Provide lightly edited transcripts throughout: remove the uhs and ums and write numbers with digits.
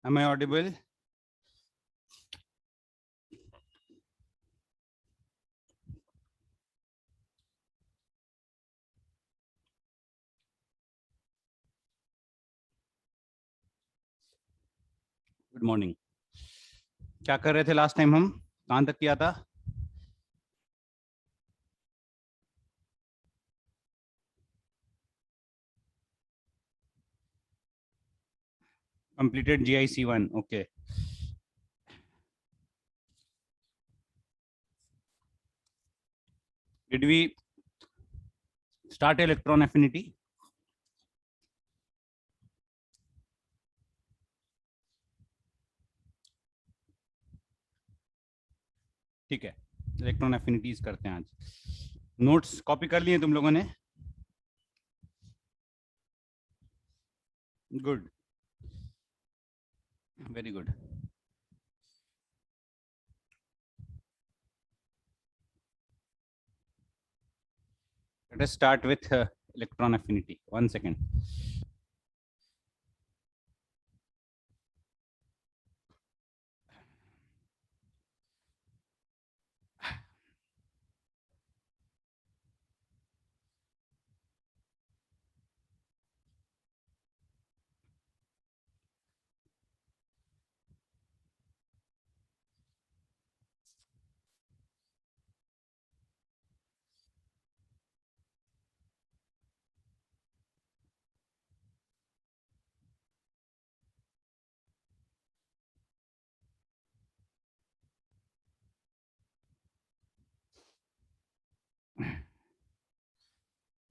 Am I audible? Good morning. क्या कर रहे थे लास्ट टाइम? हम कहां तक किया था? Completed GIC1. Okay, did we start electron affinity? ठीक है, इलेक्ट्रॉन एफिनिटीज करते हैं आज। नोट्स कॉपी कर लिए तुम लोगों ने? Good, very good. Let us start with electron affinity. 1 second.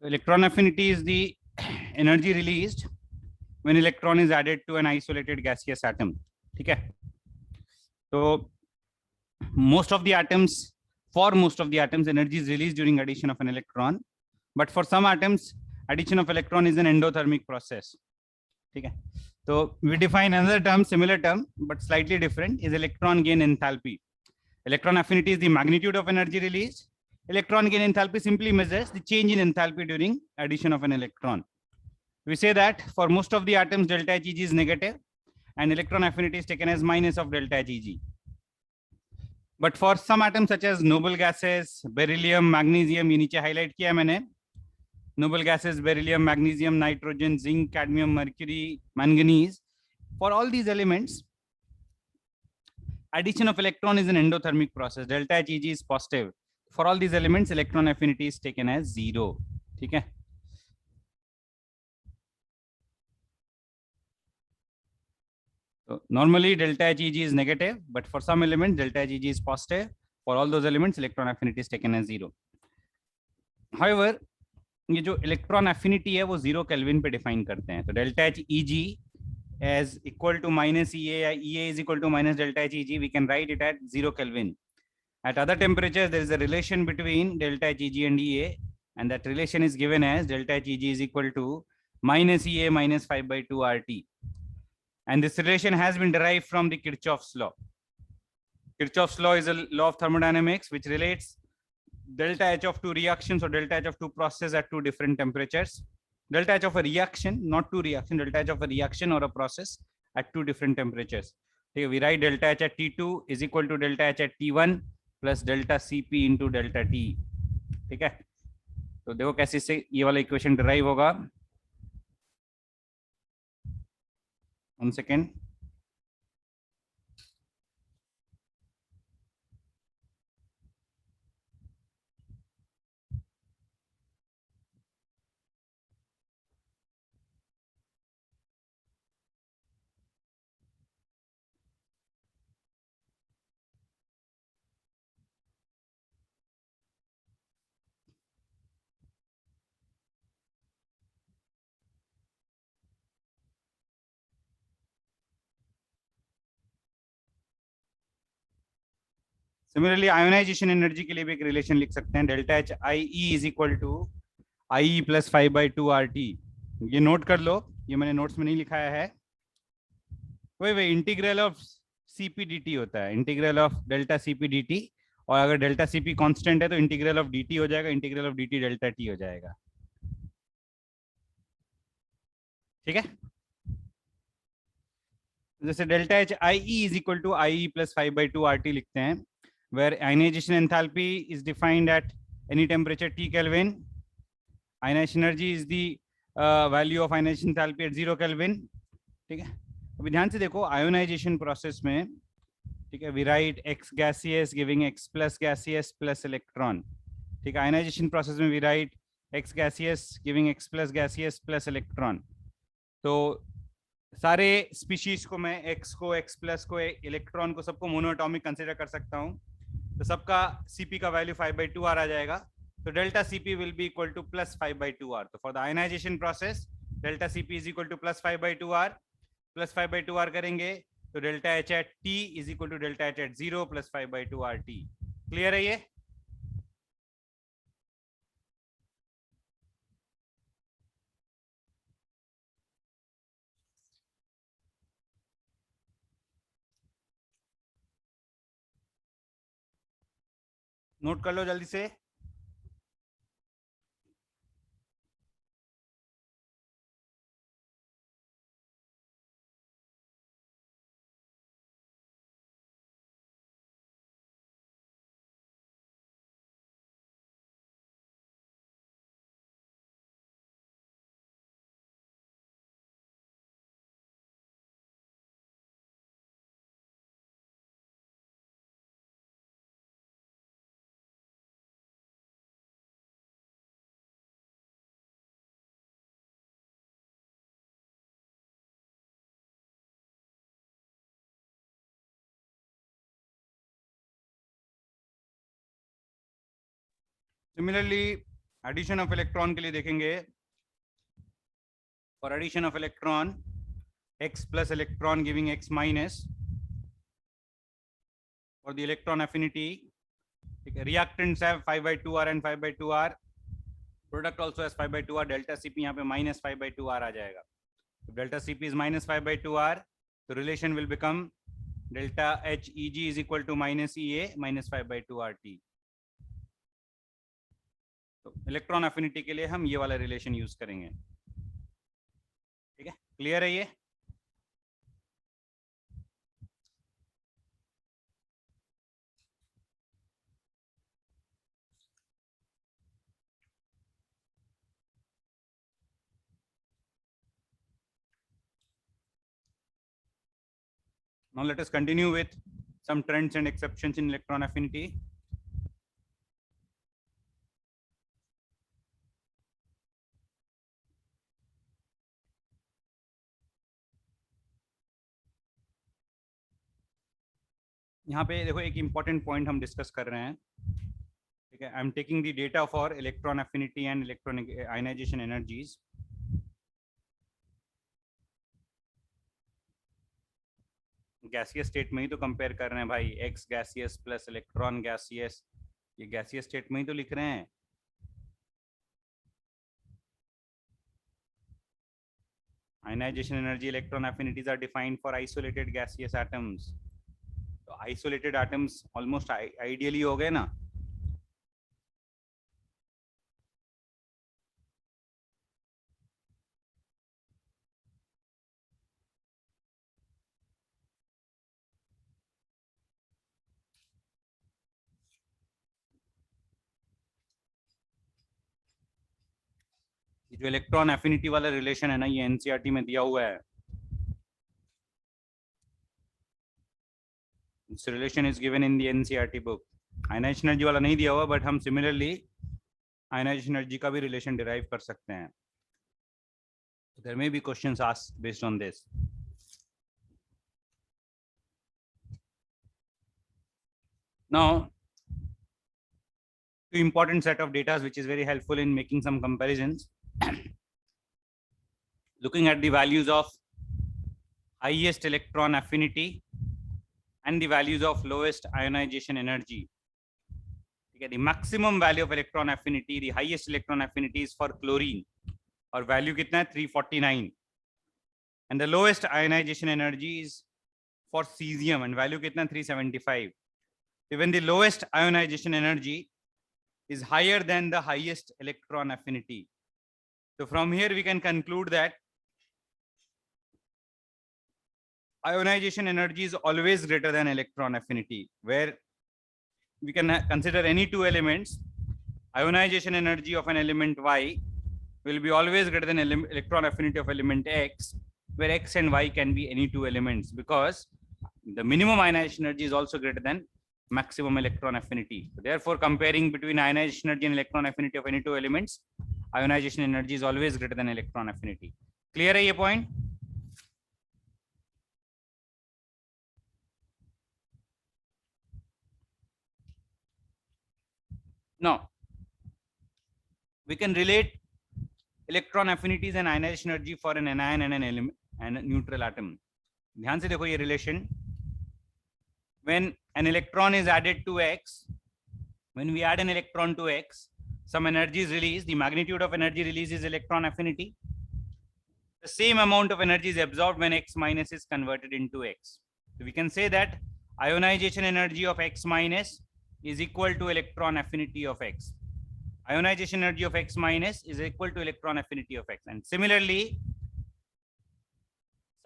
Electron affinity is the energy released when electron is added to an isolated gaseous atom. ठीक है, तो most of the atoms, for most of the atoms, energy is released during addition of an electron, but for some atoms addition of electron is an endothermic process. ठीक है, तो we define another term, similar term but slightly different, is electron gain enthalpy. Electron affinity is the magnitude of energy released. Electron gain enthalpy simply measures the change in enthalpy during addition of an electron. We say that for most of the atoms delta Hg is negative and electron affinity is taken as minus of delta Hg. But for some atoms such as noble gases, beryllium, magnesium, ये नीचे highlight किया मैंने, noble gases, beryllium, magnesium, nitrogen, zinc, cadmium, mercury, manganese, for all these elements addition of electron is an endothermic process. Delta Hg is positive. For all these elements electron affinity is taken as 0. ठीक है, so normally delta Hg is negative, but for some elements delta Hg is positive. For all those elements electron affinity is taken as 0. However, ये जो electron affinity है वो 0 kelvin पे define करते हैं, तो delta H easy as equal to minus EA, EA is equal to minus delta H Eg, we can write it at 0 Kelvin. At other temperatures, there is a relation between delta H Eg and EA, and that relation is given as delta H Eg is equal to minus EA minus 5/2 RT. And this relation has been derived from the Kirchhoff's law. Kirchhoff's law is a law of thermodynamics which relates delta H of two reactions or delta H of two processes at two different temperatures. Delta H of a reaction, not two reaction, delta H of a reaction or a process at two different temperatures. Okay, we write delta H at T2 is equal to delta H at T1 plus delta Cp into delta T. ठीक है, तो देखो कैसे से ये वाला equation derive होगा. 1 second. Similarly ionisation energy के लिए भी एक रिलेशन लिख सकते हैं, delta H I E is equal to I plus 5/2 RT. ये नोट कर लो, ये मैंने नोट्स में नहीं लिखाया है. वही इंटीग्रल ऑफ CP/dt होता है, इंटीग्रल ऑफ डेल्टा CP/dt, और अगर डेल्टा CP कांस्टेंट है तो इंटीग्रल ऑफ dt हो जाएगा, integral of dt delta t हो जाएगा. ठीक है, जैसे delta H I E is equal to I E plus 5/2 RT लिखते हैं, where ionization enthalpy is defined at any temperature T Kelvin. Ionization energy is the value of ionization enthalpy at 0 Kelvin. ठीक है, अभी ध्यान से देखो ionisation process में, ठीक है, we write x gaseous giving x plus gaseous plus electron. ठीक है, आयोनाइजेशन प्रोसेस में we write x gaseous giving x plus gaseous plus electron. तो सारे स्पीशीज को मैं एक्स को एक्स प्लस को इलेक्ट्रॉन को सबको मोनोएटॉमिक कंसीडर कर सकता हूँ, तो सबका सीपी का वैल्यू 5/2 R आ जाएगा। तो delta CP will be equal to plus 5/2 R। तो for the ionization process delta CP is equal to plus 5/2 R। Plus 5/2 R करेंगे तो delta H at T is equal to delta H at 0 plus 5/2 R T। Clear है ये? Note कर लो जल्दी से। Similarly addition of electron के लिए देखेंगे, for addition of electron x plus electron giving x minus, for the electron affinity reactants have 5/2 R and 5/2 R, product also has 5/2 R, delta Cp यहाँ पे minus 5/2 R आ जाएगा। तो delta Cp is minus 5/2 R, तो relation will become delta HEG is equal to minus EA minus 5/2 RT। तो electron affinity के लिए हम ये वाला रिलेशन यूज करेंगे। ठीक है, क्लियर है ये? Now let us continue with some trends and exceptions in electron affinity. यहाँ पे देखो एक important point हम discuss कर रहे हैं। ठीक है, I'm taking the data for electron affinity and electron ionization energies. Gaseous state में ही तो कंपेयर कर रहे हैं भाई, x gaseous plus electron gaseous, ये गैसियस स्टेट में ही तो लिख रहे हैं। Ionization energy, electron affinities are defined for isolated gaseous atoms. तो आइसोलेटेड एटम्स ऑलमोस्ट आइडियली हो गए ना। जो इलेक्ट्रॉन एफिनिटी वाला रिलेशन है ना, ये एनसीईआरटी में दिया हुआ है। This relation is given in the NCERT book. Ionization energy वाला नहीं दिया हुआ, बट हम सिमिलरली आयनाइजेशन एनर्जी का भी रिलेशन डिराइव कर सकते हैं। There may be questions asked based on this. Now, two important set of data which is very helpful in making some comparisons. Looking at the values of highest electron affinity and the values of lowest ionization energy. Okay, the maximum value of electron affinity, the highest electron affinity is for chlorine, और value कितना है 349, and the lowest ionization energy is for cesium and value कितना 375. Even the lowest ionization energy is higher than the highest electron affinity. So from here we can conclude that ionization energy is always greater than electron affinity, where we can consider any two elements. Ionization energy of an element Y will be always greater than electron affinity of element X, where X and Y can be any two elements, because the minimum ionization energy is also greater than maximum electron affinity. Therefore, comparing between ionization energy and electron affinity of any two elements, ionization energy is always greater than electron affinity. Clear है ये point? Now, we can relate electron affinities and ionization energy for an anion and an element and a neutral atom. ध्यान से देखो ये relation. When an electron is added to X, when we add an electron to X, some energy is released. The magnitude of energy released is electron affinity. The same amount of energy is absorbed when X minus is converted into X. So we can say that ionization energy of X minus is equal to electron affinity of X. Ionization energy of X minus is equal to electron affinity of X. And similarly,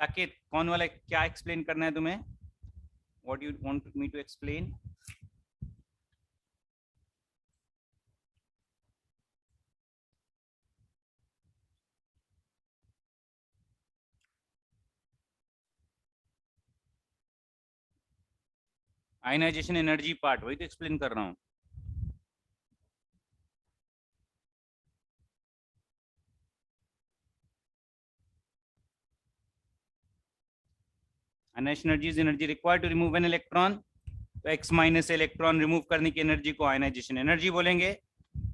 Saket, कौन वाला क्या explain करना है तुम्हें? What you want me to explain? Ionization energy part, वही तो explain कर रहा हूँ. Ionization energy is energy required to remove an electron. तो x माइनस से इलेक्ट्रॉन रिमूव करने की एनर्जी को आयनाइजेशन एनर्जी बोलेंगे.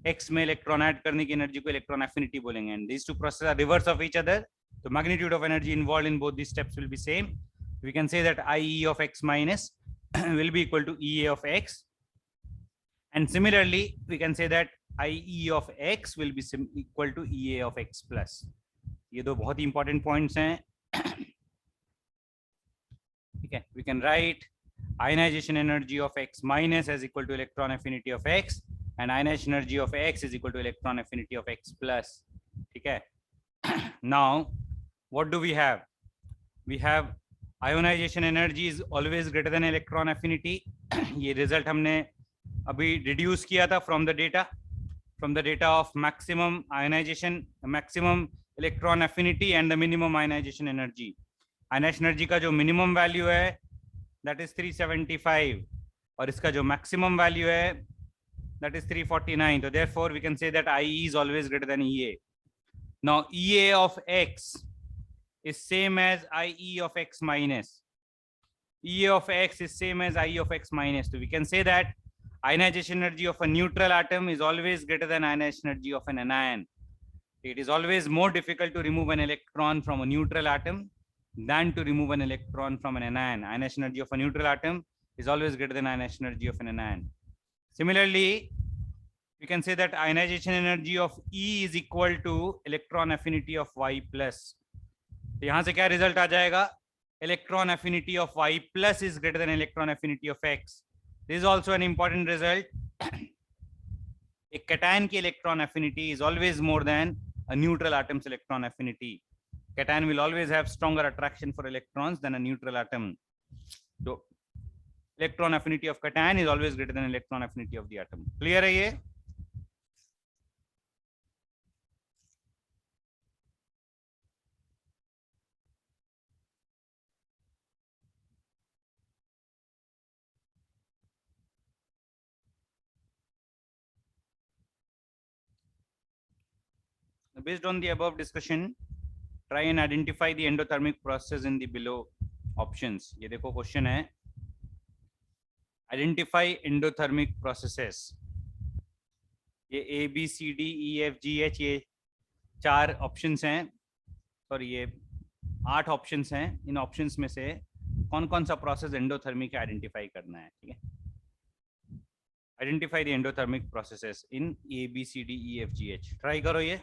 x में इलेक्ट्रॉन ऐड करने की एनर्जी को इलेक्ट्रॉन एफिनिटी बोलेंगे. And these two processes are reverse of each other. The magnitude of energy involved in both these steps will be same. We can say that IE of x minus will be equal to EA of x. And similarly, we can say that IE of x will be equal to EA of x plus. ये दो बहुत ही important points हैं. ठीक है, we can write ionization energy of x minus is equal to electron affinity of x, and ionization energy of x is equal to electron affinity of x plus. ठीक है. Now, what do we have? We have ionization energy is always greater than electron affinity. ये result हमने अभी reduce किया था from the data of maximum ionization, maximum electron affinity and the minimum ionization energy. Ionization energy का जो minimum value है that is 375, और इसका जो maximum value है that is 349. So therefore we can say that IE is always greater than EA. Now EA of x is same as IE of x minus. EA of x is same as IE of x minus. So we can say that ionization energy of a neutral atom is always greater than ionization energy of an anion. It is always more difficult to remove an electron from a neutral atom than to remove an electron from an anion. Ionization energy of a neutral atom is always greater than ionization energy of an anion. Similarly, we can say that ionization energy of E is equal to electron affinity of Y plus. तो यहाँ से क्या result आ जाएगा? Electron affinity of Y plus is greater than electron affinity of X. This is also an important result. A cation की electron affinity is always more than a neutral atom's electron affinity. Cation will always have stronger attraction for electrons than a neutral atom. So electron affinity of cation is always greater than electron affinity of the atom. Clear है ये? Based on the above discussion, try and identify the endothermic process in the below options. ये देखो question है, identify endothermic processes. ये A B C D E F G H ये 4 options हैं, sorry ये 8 options हैं. इन options में से कौन कौन सा process endothermic identify करना है. ठीक है, identify the endothermic processes in A B C D E F G H. Try करो ये.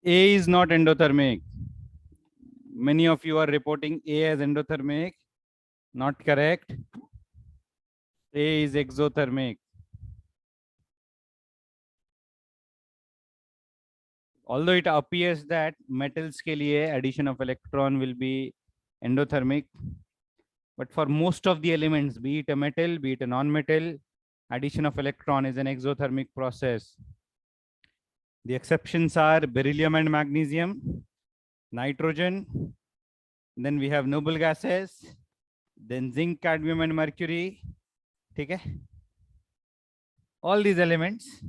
A is not endothermic. Many of you are reporting A as endothermic. Not correct. A is exothermic. Although it appears that metals के लिए addition of electron will be endothermic, but for most of the elements, be it a metal, be it a non-metal, addition of electron is an exothermic process. The exceptions are beryllium and magnesium, nitrogen, then we have noble gases, then zinc, cadmium and mercury. Okay? All these elements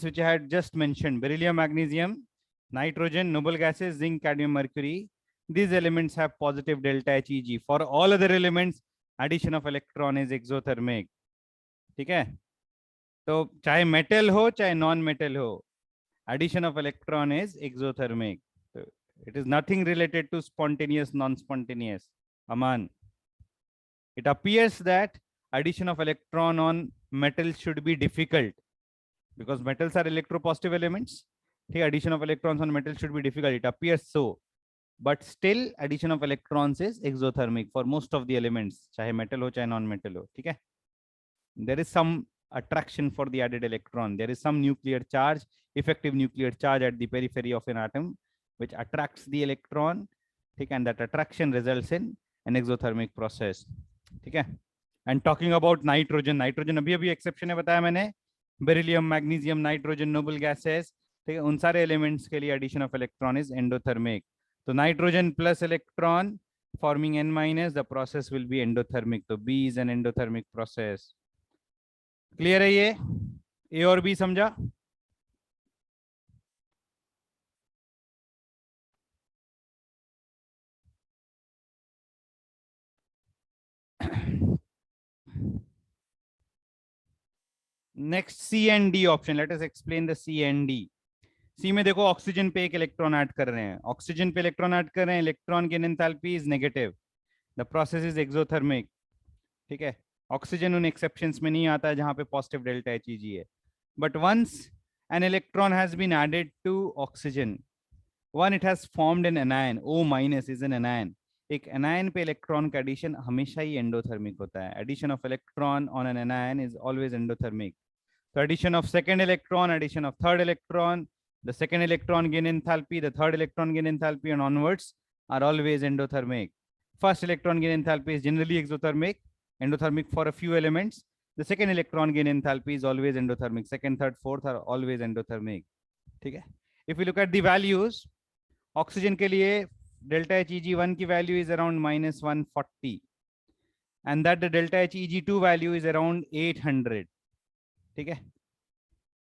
which I had just mentioned, beryllium, magnesium, nitrogen, noble gases, zinc, cadmium, mercury, these elements have positive delta H Eg. For all other elements, addition of electron is exothermic. ठीक है? तो चाहे metal हो चाहे non metal हो, addition of electron is exothermic. So it is nothing related to spontaneous, non-spontaneous. Aman. It appears that addition of electron on metal should be difficult because metals are electropositive elements. The addition of electrons on metal should be difficult. It appears so, but still addition of electrons is exothermic for most of the elements, चाहे metal हो चाहे non-metal हो. ठीक है? There is some attraction for the added electron. There is some nuclear charge, effective nuclear charge at the periphery of an atom, which attracts the electron. ठीक? And that attraction results in an exothermic process. ठीक है? And talking about nitrogen, nitrogen अभी exception है बताया मैंने. Beryllium, magnesium, nitrogen, noble gases, ठीक है, उन सारे elements के लिए addition of electron is endothermic. तो nitrogen plus electron forming N minus, the process will be endothermic. तो B is an endothermic process. Clear है ये? A और B समझा? Next C and D option. Let us explain the C and D. C में देखो oxygen पे एक electron add कर रहे हैं. ऑक्सीजन पे इलेक्ट्रॉन ऐड कर रहे हैं. Electron gain enthalpy is negative. The process is exothermic. ठीक है? ऑक्सीजन उन एक्सेप्शंस में नहीं आता है जहां पे पॉजिटिव डेल्टा Heg है. But once an electron has been added to oxygen, one it has formed an anion. O minus is an anion. एक anion पे इलेक्ट्रॉन का एडिशन हमेशा ही एंडोथर्मिक होता है. Addition of electron on an anion is always endothermic. So addition of second electron, addition of third electron, the second electron gain enthalpy, the third electron gain enthalpy, and onwards are always endothermic. First electron gain enthalpy is generally exothermic, endothermic for a few elements. The second electron gain enthalpy is always endothermic. Second, third, fourth are always endothermic. Okay? If we look at the values, oxygen के लिए delta Heg1 की value is around minus 140, and that the delta Heg2 value is around 800. ठीक है?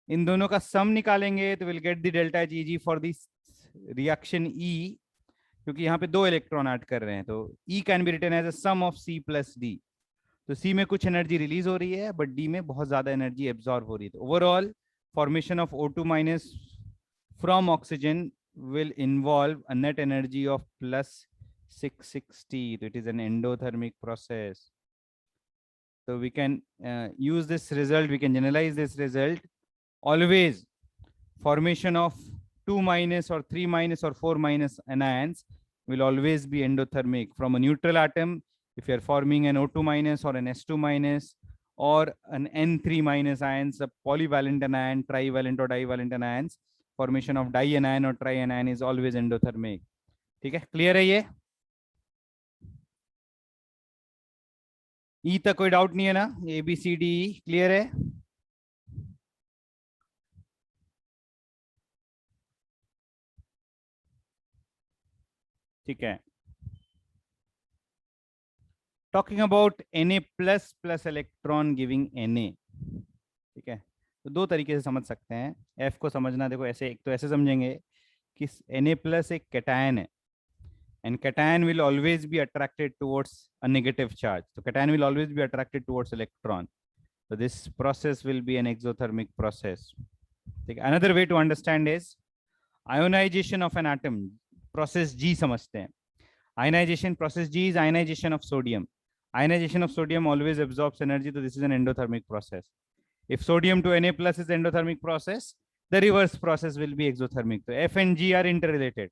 इन दोनों का सम निकालेंगे तो will get the delta Heg for this reaction E, क्योंकि यहाँ पे दो इलेक्ट्रॉन ऐड कर रहे हैं. तो E can be written as a sum of C plus D. तो C में कुछ एनर्जी रिलीज हो रही है, बट D में बहुत ज्यादा एनर्जी एब्जॉर्ब हो रही है. तो overall formation of O2 minus from oxygen will involve a net energy of plus 660. So it is an endothermic process. So we can use this result, we can generalize this result. Always formation of 2 minus or 3 minus or 4 minus anions will always be endothermic. From a neutral atom, if you are forming an O2 minus or an S2 minus or an N3 minus ions, a polyvalent anion, trivalent or divalent anions, formation of dianion or trianion is always endothermic. ठीक है? Clear है ये? ई तक कोई doubt नहीं है ना? ABCD clear है? ठीक है? Talking about Na plus plus electron giving Na. ठीक है? तो दो तरीके से समझ सकते हैं. F को समझना देखो ऐसे, एक तो ऐसे समझेंगे कि Na प्लस एक कैटायन है, and cation will always be attracted towards a negative charge. So cation will always be attracted towards electron. So this process will be an exothermic process. Another way to understand is ionization of an atom. Process G समझते हैं. Ionization, process G is ionization of sodium. Ionization of sodium always absorbs energy, so this is an endothermic process. If sodium to Na plus is endothermic process, the reverse process will be exothermic. तो F and G are interrelated.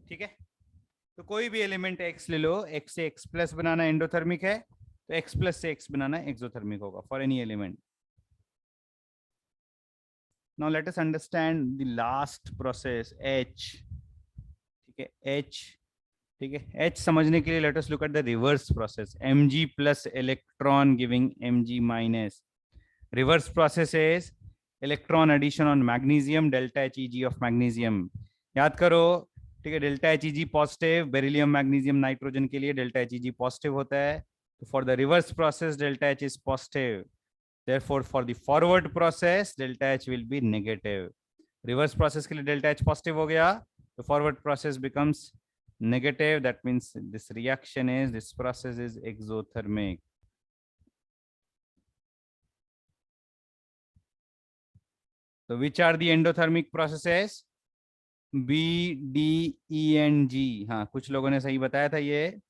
ठीक है, तो कोई भी element x ले लो, x से x plus बनाना endothermic है, तो x प्लस से x बनाना एक्सोथर्मिक होगा for any element. Now let us understand the last process H. ठीक है, H. ठीक है, H समझने के लिए let us look at the reverse process. Mg plus electron giving Mg minus. Reverse process is electron addition on magnesium, delta Heg of magnesium. याद करो, ठीक है, delta Heg positive, beryllium magnesium nitrogen के लिए delta Heg positive होता है. तो for the reverse process delta H is positive. Therefore, for the forward process, delta H will be negative. Reverse process के लिए delta H positive हो गया, the forward process becomes negative. That means this reaction is, this process is exothermic. So which are the endothermic processes? B, D, E and G. हाँ, कुछ लोगों ने सही बताया था ये.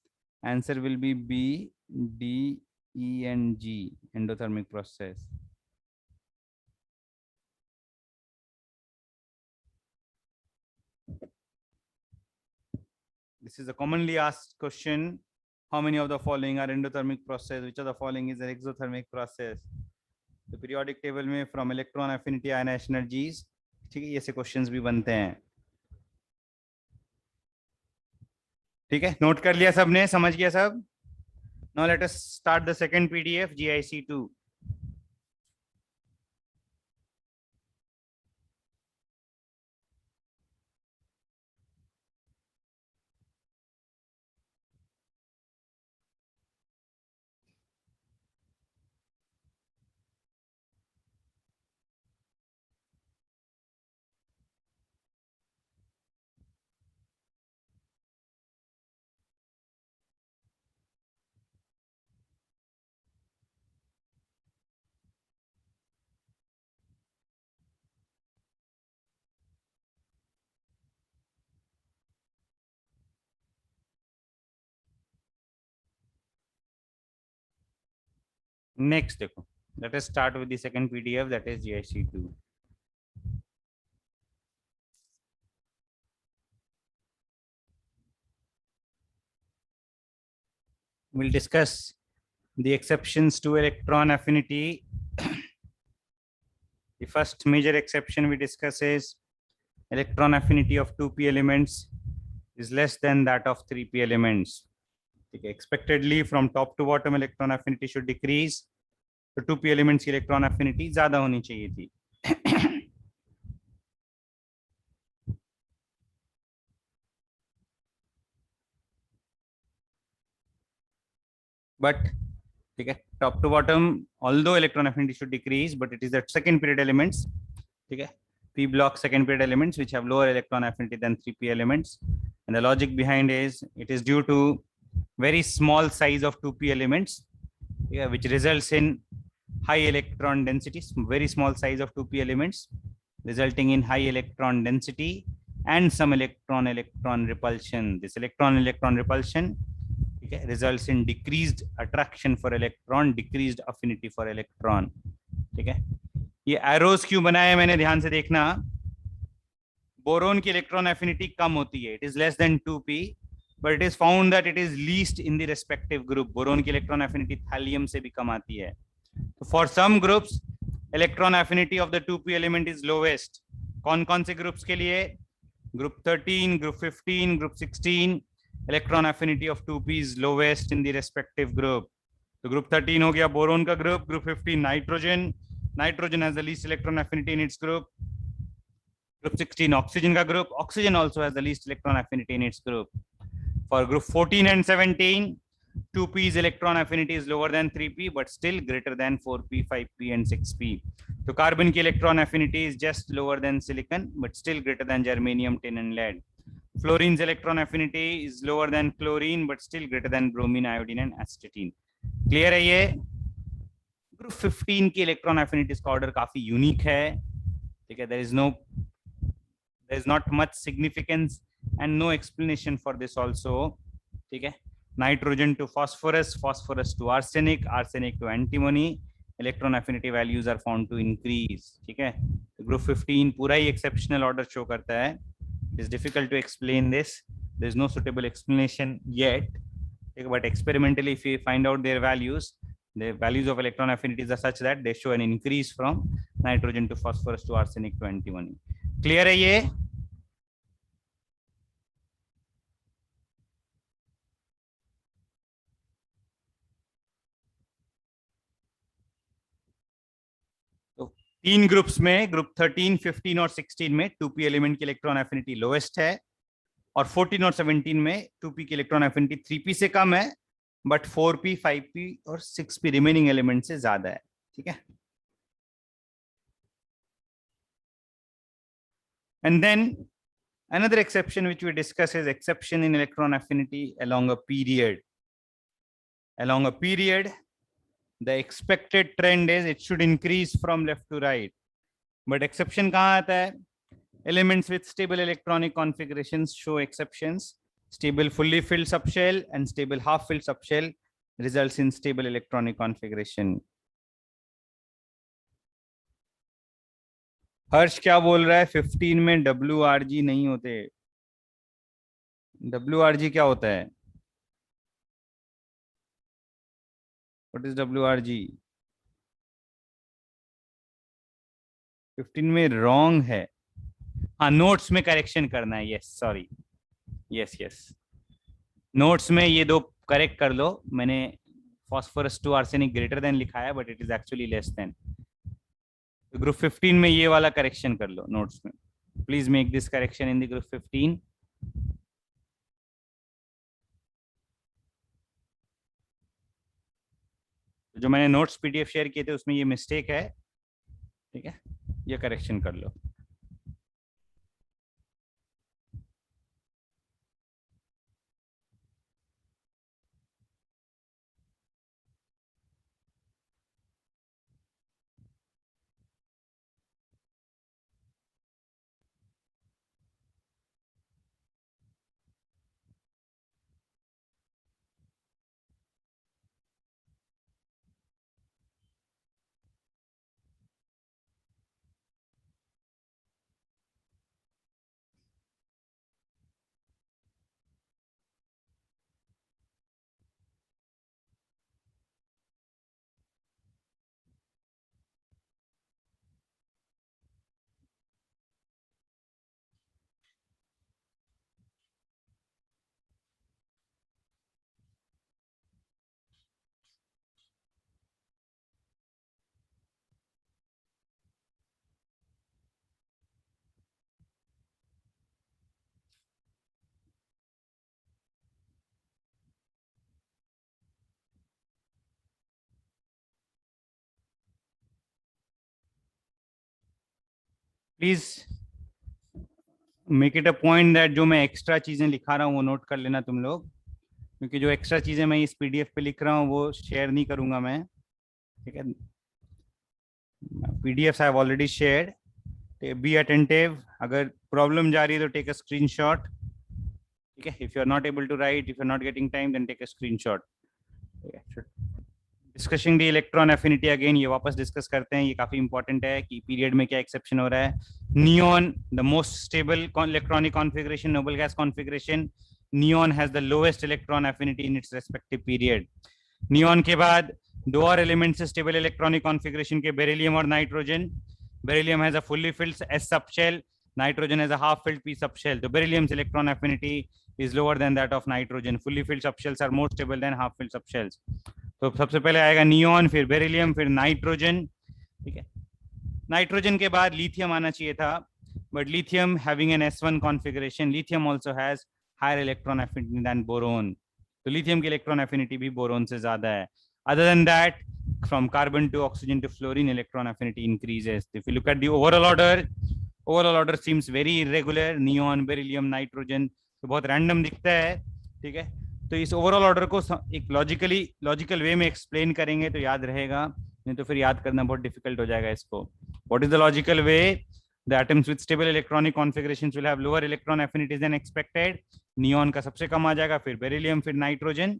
Answer will be B, D, E and G, endothermic process. This is a commonly asked question. How many of the following are endothermic process? Which of the following is an exothermic process? The periodic table में from electron affinity ionization energies, ठीक है, ये से questions भी बनते हैं. ठीक है, नोट कर लिया सबने, समझ गया सब? Now let us start the second PDF, GIC2. Next देखो, let us start with the second PDF, that is GIC2. We'll discuss the exceptions to electron affinity. The first major exception we discuss is electron affinity of 2p elements is less than that of 3p elements. Okay, expectedly from top to bottom electron affinity should decrease. तो 2p elements की electron affinity ज्यादा होनी चाहिए थी. But ठीक है, top to bottom, although electron affinity should decrease, but it is the second period elements, ठीक है, p block second period elements which have lower electron affinity than 3p elements. And the logic behind is it is due to very small size of 2p elements, yeah, which results in high electron density, very small size of 2p elements resulting in high electron density and some electron repulsion. This electron repulsion, okay, results in decreased attraction for electron, decreased affinity for electron. ठीक है, ये arrows क्यों बनाया मैंने, ध्यान से देखना. Boron की इलेक्ट्रॉन एफिनिटी कम होती है, it is less than 2p, but it is found that it is least in the respective group. Boron की इलेक्ट्रॉन एफिनिटी थैलियम से भी कम आती है. तो for some groups electron affinity of the 2p element is lowest. कौन कौन से groups के लिए? Group 13, group 15, group 16, electron affinity of 2p is lowest in the respective group. तो ग्रुप 13 हो गया बोरोन का group. Group 15 nitrogen, nitrogen has the least electron affinity in its group. Group 16 oxygen का group, oxygen also has the least electron affinity in its group. For group 14 and 17, 2p's electron affinity is lower than 3p but still greater than 4p, 5p and 6p. तो carbon की electron affinity is just lower than silicon but still greater than germanium, tin and lead. Fluorine's electron affinity is lower than chlorine but still greater than bromine, iodine and astatine. Clear है ये? Group 15 की electron affinities का order काफी unique है. ठीक है, there is not much significance and no explanation for this also. ठीक है, nitrogen to phosphorus, phosphorus to arsenic, arsenic to antimony, electron affinity values are found to increase. ठीक है, group 15 पूरा ही एक्सेप्शनल ऑर्डर शो करता है. It is difficult to explain this, there is no suitable explanation yet, but experimentally if we find out their values, the values of electron affinities are such that they show an increase from nitrogen to phosphorus to arsenic to antimony. Clear है ये? तो तीन groups में, group 13, 15 और 16 में 2p element की electron affinity lowest है, और 14 और 17 में 2p की इलेक्ट्रॉन एफिनिटी 3p से कम है, बट 4p, 5p और 6p रिमेनिंग एलिमेंट से ज्यादा है. ठीक है, and then another exception which we discuss is exception in electron affinity along a period. Along a period, the expected trend is it should increase from left to right, but exception kahan aata hai? Elements with stable electronic configurations show exceptions. Stable fully filled subshell and stable half filled subshell results in stable electronic configuration. हर्ष क्या बोल रहा है? 15 में WRG नहीं होते. WRG क्या होता है? What is WRG? 15 में रॉन्ग है. हाँ, नोट्स में करेक्शन करना है. यस, सॉरी, यस, नोट्स में ये दो करेक्ट कर लो. मैंने phosphorus to arsenic greater than लिखा है, but it is actually less than. तो ग्रुप 15 में ये वाला करेक्शन कर लो नोट्स में. Please make this correction in the group 15. जो मैंने नोट्स पीडीएफ शेयर किए थे उसमें ये मिस्टेक है. ठीक है, ये करेक्शन कर लो. Please make it a point that जो मैं एक्स्ट्रा चीजें लिखा रहा हूँ वो नोट कर लेना तुम लोग, क्योंकि जो एक्स्ट्रा चीजें मैं इस पीडीएफ पे लिख रहा हूँ वो शेयर नहीं करूंगा मैं. ठीक है, PDF I have already shared. Be attentive. अगर प्रॉब्लम जा रही है तो टेक अ स्क्रीनशॉट. ठीक है, if you are not able to write, if you are not getting time, then take a screenshot. Discussing the electron affinity again, ये वापस discuss करते हैं. ये काफी इंपॉर्टेंट है कि पीरियड में क्या एक्सेप्शन हो रहा है. Neon the most stable electronic configuration, noble gas configuration. Neon has the lowest electron affinity in its respective period. Neon के बाद दो और एलिमेंट्स स्टेबल इलेक्ट्रॉनिक कॉन्फ़िगरेशन के, बेरिलियम और nitrogen. Beryllium has a fully filled S subshell, nitrogen has a half filled P subshell. So beryllium's electron affinity is lower than that of nitrogen. Fully filled subshells are more stable than half filled subshells. तो सबसे पहले आएगा neon, फिर beryllium, फिर nitrogen. ठीक है, nitrogen के बाद लिथियम आना चाहिए था, but lithium having an S1 configuration, lithium also has higher electron affinity than boron. तो लिथियम की इलेक्ट्रॉन एफिनिटी भी बोरोन से ज्यादा है. Other than that, from carbon to oxygen to fluorine, electron affinity increases. If you look at the overall order seems very irregular. Neon, beryllium, nitrogen, तो बहुत random दिखता है. ठीक है, तो इस ओवरऑल ऑर्डर को एक लॉजिकल वे में एक्सप्लेन करेंगे तो याद रहेगा, नहीं तो फिर याद करना बहुत डिफिकल्ट हो जाएगा इसको. What is the logical way? The atoms with stable electronic configurations will have lower electron affinities then expected. Neon का सबसे कम आ जाएगा, फिर बेरिलियम, फिर नाइट्रोजन,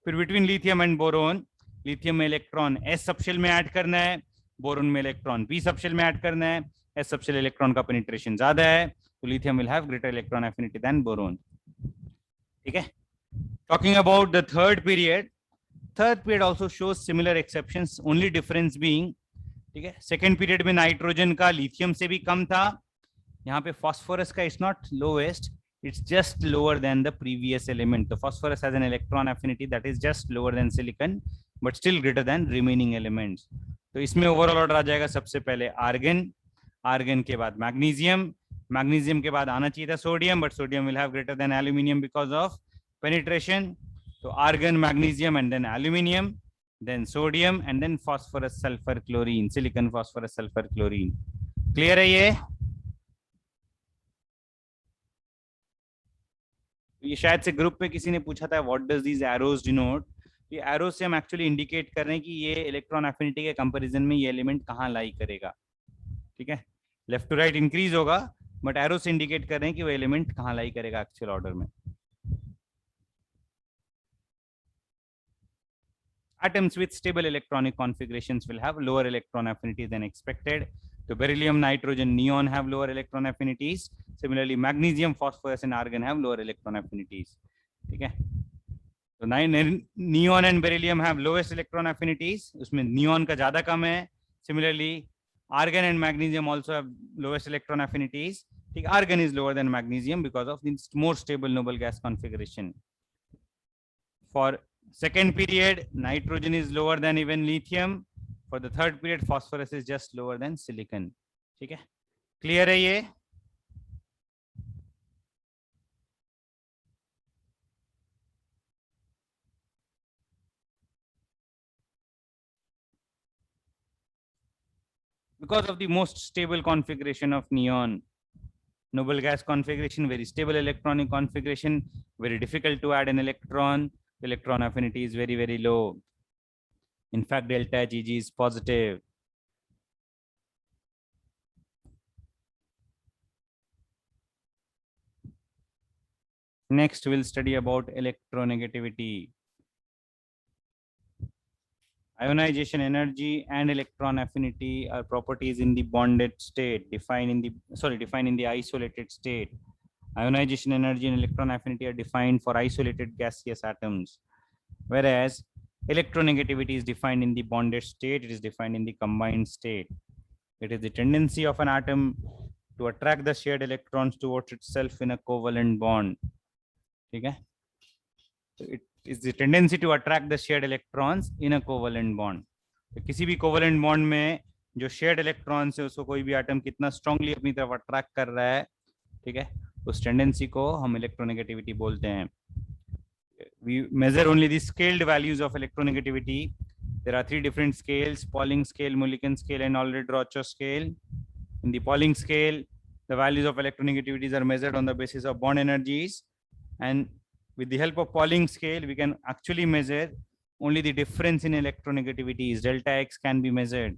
फिर between lithium and boron lithium में इलेक्ट्रॉन s सबशेल में ऐड करना है, बोरोन में इलेक्ट्रॉन p सबशेल में ऐड करना है, s सबशेल इलेक्ट्रॉन का पेनिट्रेशन ज्यादा है, तो lithium will have greater electron affinity than boron. ठीक है. Talking about the third period also shows similar exceptions, only difference being, ठीक है, सेकेंड पीरियड में नाइट्रोजन का लिथियम से भी कम था. यहाँ पे फास्फोरस का it's not lowest, it's just lower than the previous element. The phosphorus has an electron affinity that is just lower than silicon but still greater than remaining elements. तो इसमें ओवरऑल ऑर्डर आ जाएगा सबसे पहले argon, argon के बाद magnesium, magnesium के बाद आना चाहिए था sodium, but sodium will have greater than aluminium because of penetration. तो argon, magnesium and then aluminium, then sodium and then phosphorus sulfur chlorine, silicon phosphorus sulfur chlorine. Clear है ये? ये शायद से ग्रुप में किसी ने पूछा था what does these arrows denote. ये एरोज से हम एक्चुअली इंडिकेट कर रहे हैं कि ये इलेक्ट्रॉन एफिनिटी के कंपैरिजन में ये एलिमेंट कहाँ लाई करेगा. ठीक है, लेफ्ट टू राइट इंक्रीज होगा, बट एरो से इंडिकेट कर रहे हैं कि वो एलिमेंट कहाँ लाई करेगा एक्चुअल ऑर्डर में. Atoms with stable electronic configurations will have lower electron affinities than expected. So beryllium, nitrogen, neon have lower electron affinities. Similarly, magnesium, phosphorus and argon have lower electron affinities. Okay. So neon and beryllium have lowest electron affinities. उसमें neon का ज़्यादा कम है. Similarly, argon and magnesium also have lowest electron affinities. Argon is lower than magnesium because of the more stable noble gas configuration. For second period, nitrogen is lower than even lithium. For the third period, phosphorus is just lower than silicon. ठीक है, clear है ये? Because of the most stable configuration of neon, noble gas configuration, very stable electronic configuration, very difficult to add an electron. Electron affinity is very, very low. In fact, delta Gg is positive. Next, we'll study about electronegativity. Ionization energy and electron affinity are properties in the bonded state, defined in the isolated state. Ionization energy and electron affinity are defined for isolated gaseous atoms, whereas electronegativity is defined in the bonded state. It is defined in the combined state. It is the tendency of an atom to attract the shared electrons towards itself in a covalent bond. Okay? So it is the tendency to attract the shared electrons in a covalent bond. तो किसी भी covalent bond में जो shared electrons है उसको कोई भी atom कितना strongly अपनी तरफ attract कर रहा है, ठीक है, उस tendency को हम electronegativity बोलते हैं. We measure only the scaled values of electronegativity. There are 3 different scales: Pauling scale, Mulliken scale, and Aldred-Rochow scale. In the Pauling scale, the values of electronegativities are measured on the basis of bond energies, and with the help of Pauling scale, we can actually measure only the difference in electronegativities. Delta X can be measured.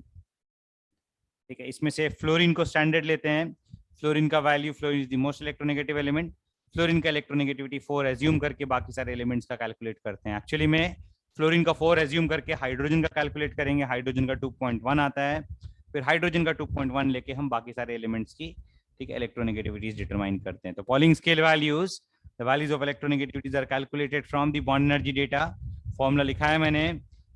ठीक है, इसमें से fluorine को standard लेते हैं. Fluorine का value, fluorine is the most electronegative element. Fluorine का electronegativity 4 assume करके बाकी सारे एलिमेंट्स का कैलकुलेट करते हैं. एक्चुअली में फ्लोरीन का 4 एज्यूम करके हाइड्रोजन का कैलकुलेट करेंगे. हाइड्रोजन का 2.1 आता है, फिर हाइड्रोजन का 2.1 लेके हम बाकी सारे एलिमेंट्स की, ठीक है, इलेक्ट्रोनेगेटिविटीज डिटरमाइन करते हैं. तो Pauling scale values, the values of electronegativities are calculated from the bond energy data. Formula लिखा है मैंने.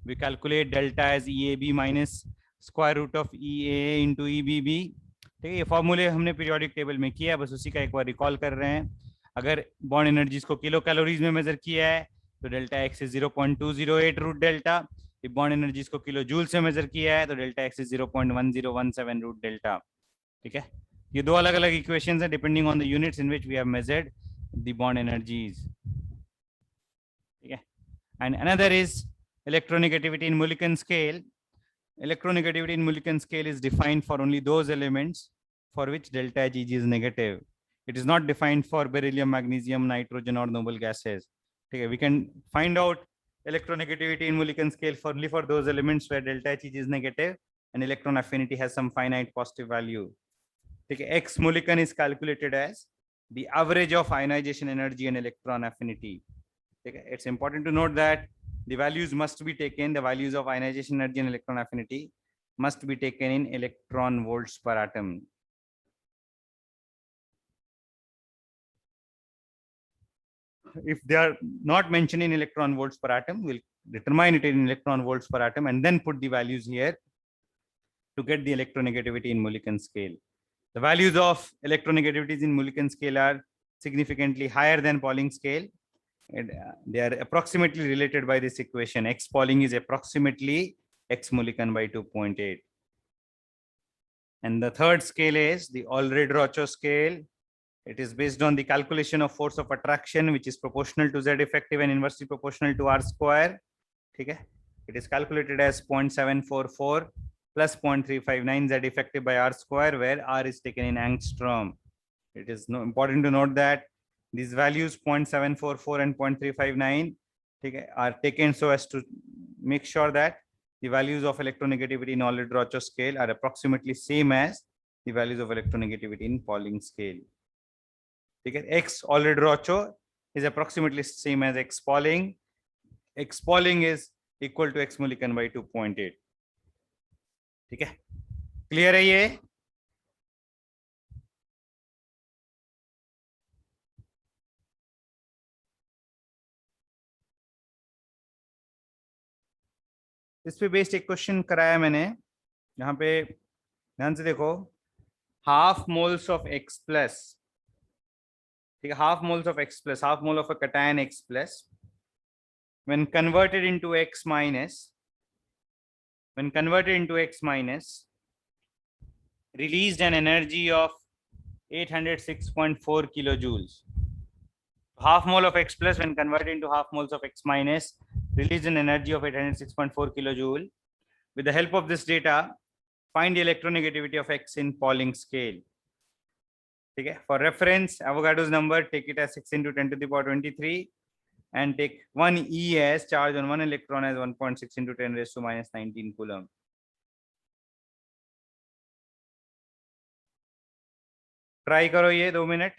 We calculate delta as EAB minus square root of EAA into EBB. ठीक है, ये फॉर्मूले हमने पीरियोडिक टेबल में किया है, बस उसी का एक बार रिकॉल कर रहे हैं. अगर बॉन्ड एनर्जीज को किलो कैलोरीज में मेजर किया है तो delta x is 0.208 root delta. Bond energies को किलो जूल से मेजर किया है तो delta x is 0.1017 root delta. ठीक है, ये 2 अलग अलग इक्वेशंस हैं depending on the units in which we have measured the bond energies. ठीक है, and another is electronegativity in Mulliken scale. Electronegativity in Mulliken scale is defined for only those elements for which delta Gg is negative. It is not defined for beryllium, magnesium, nitrogen or noble gases. Okay, we can find out electronegativity in Mulliken scale only for those elements where delta Gg is negative and electron affinity has some finite positive value. Okay, X Mulliken is calculated as the average of ionization energy and electron affinity. Okay, it's important to note that the values must be taken, the values of ionization energy and electron affinity must be taken in electron volts per atom. If they are not mentioned in electron volts per atom, we'll determine it in electron volts per atom and then put the values here to get the electronegativity in Mulliken scale. The values of electronegativities in Mulliken scale are significantly higher than Pauling scale. And, they are approximately related by this equation. X Pauling is approximately X Mulliken by 2.8. And the third scale is the Allred-Rochow scale. It is based on the calculation of force of attraction, which is proportional to Z effective and inversely proportional to R square. Okay. It is calculated as 0.744 plus 0.359 Z effective by R square, where R is taken in angstrom. It is important to note that these values 0.744 and 0.359 are taken so as to make sure that the values of electronegativity in Allred-Rochow scale are approximately same as the values of electronegativity in Pauling scale. X Allred-Rochow is approximately same as X Pauling. X Pauling is equal to X Mulliken by 2.8. ठीक है, clear है ये? इस पे based एक question कराया मैंने, यहाँ पे ध्यान से देखो, half moles of X plus, ठीक है, half moles of X plus, half mole of a cation X plus, when converted into X minus, released an energy of 806.4 kilojoules. Half mole of X plus when converted into half moles of X minus released an energy of 806.4 kilojoule. With the help of this data, find the electronegativity of X in Pauling scale. Okay. For reference, Avogadro's number, take it as 6 into 10 to the power 23 and take 1 E as charge on one electron as 1.6 into 10 raised to minus 19 coulomb. Try करो ये 2 minute.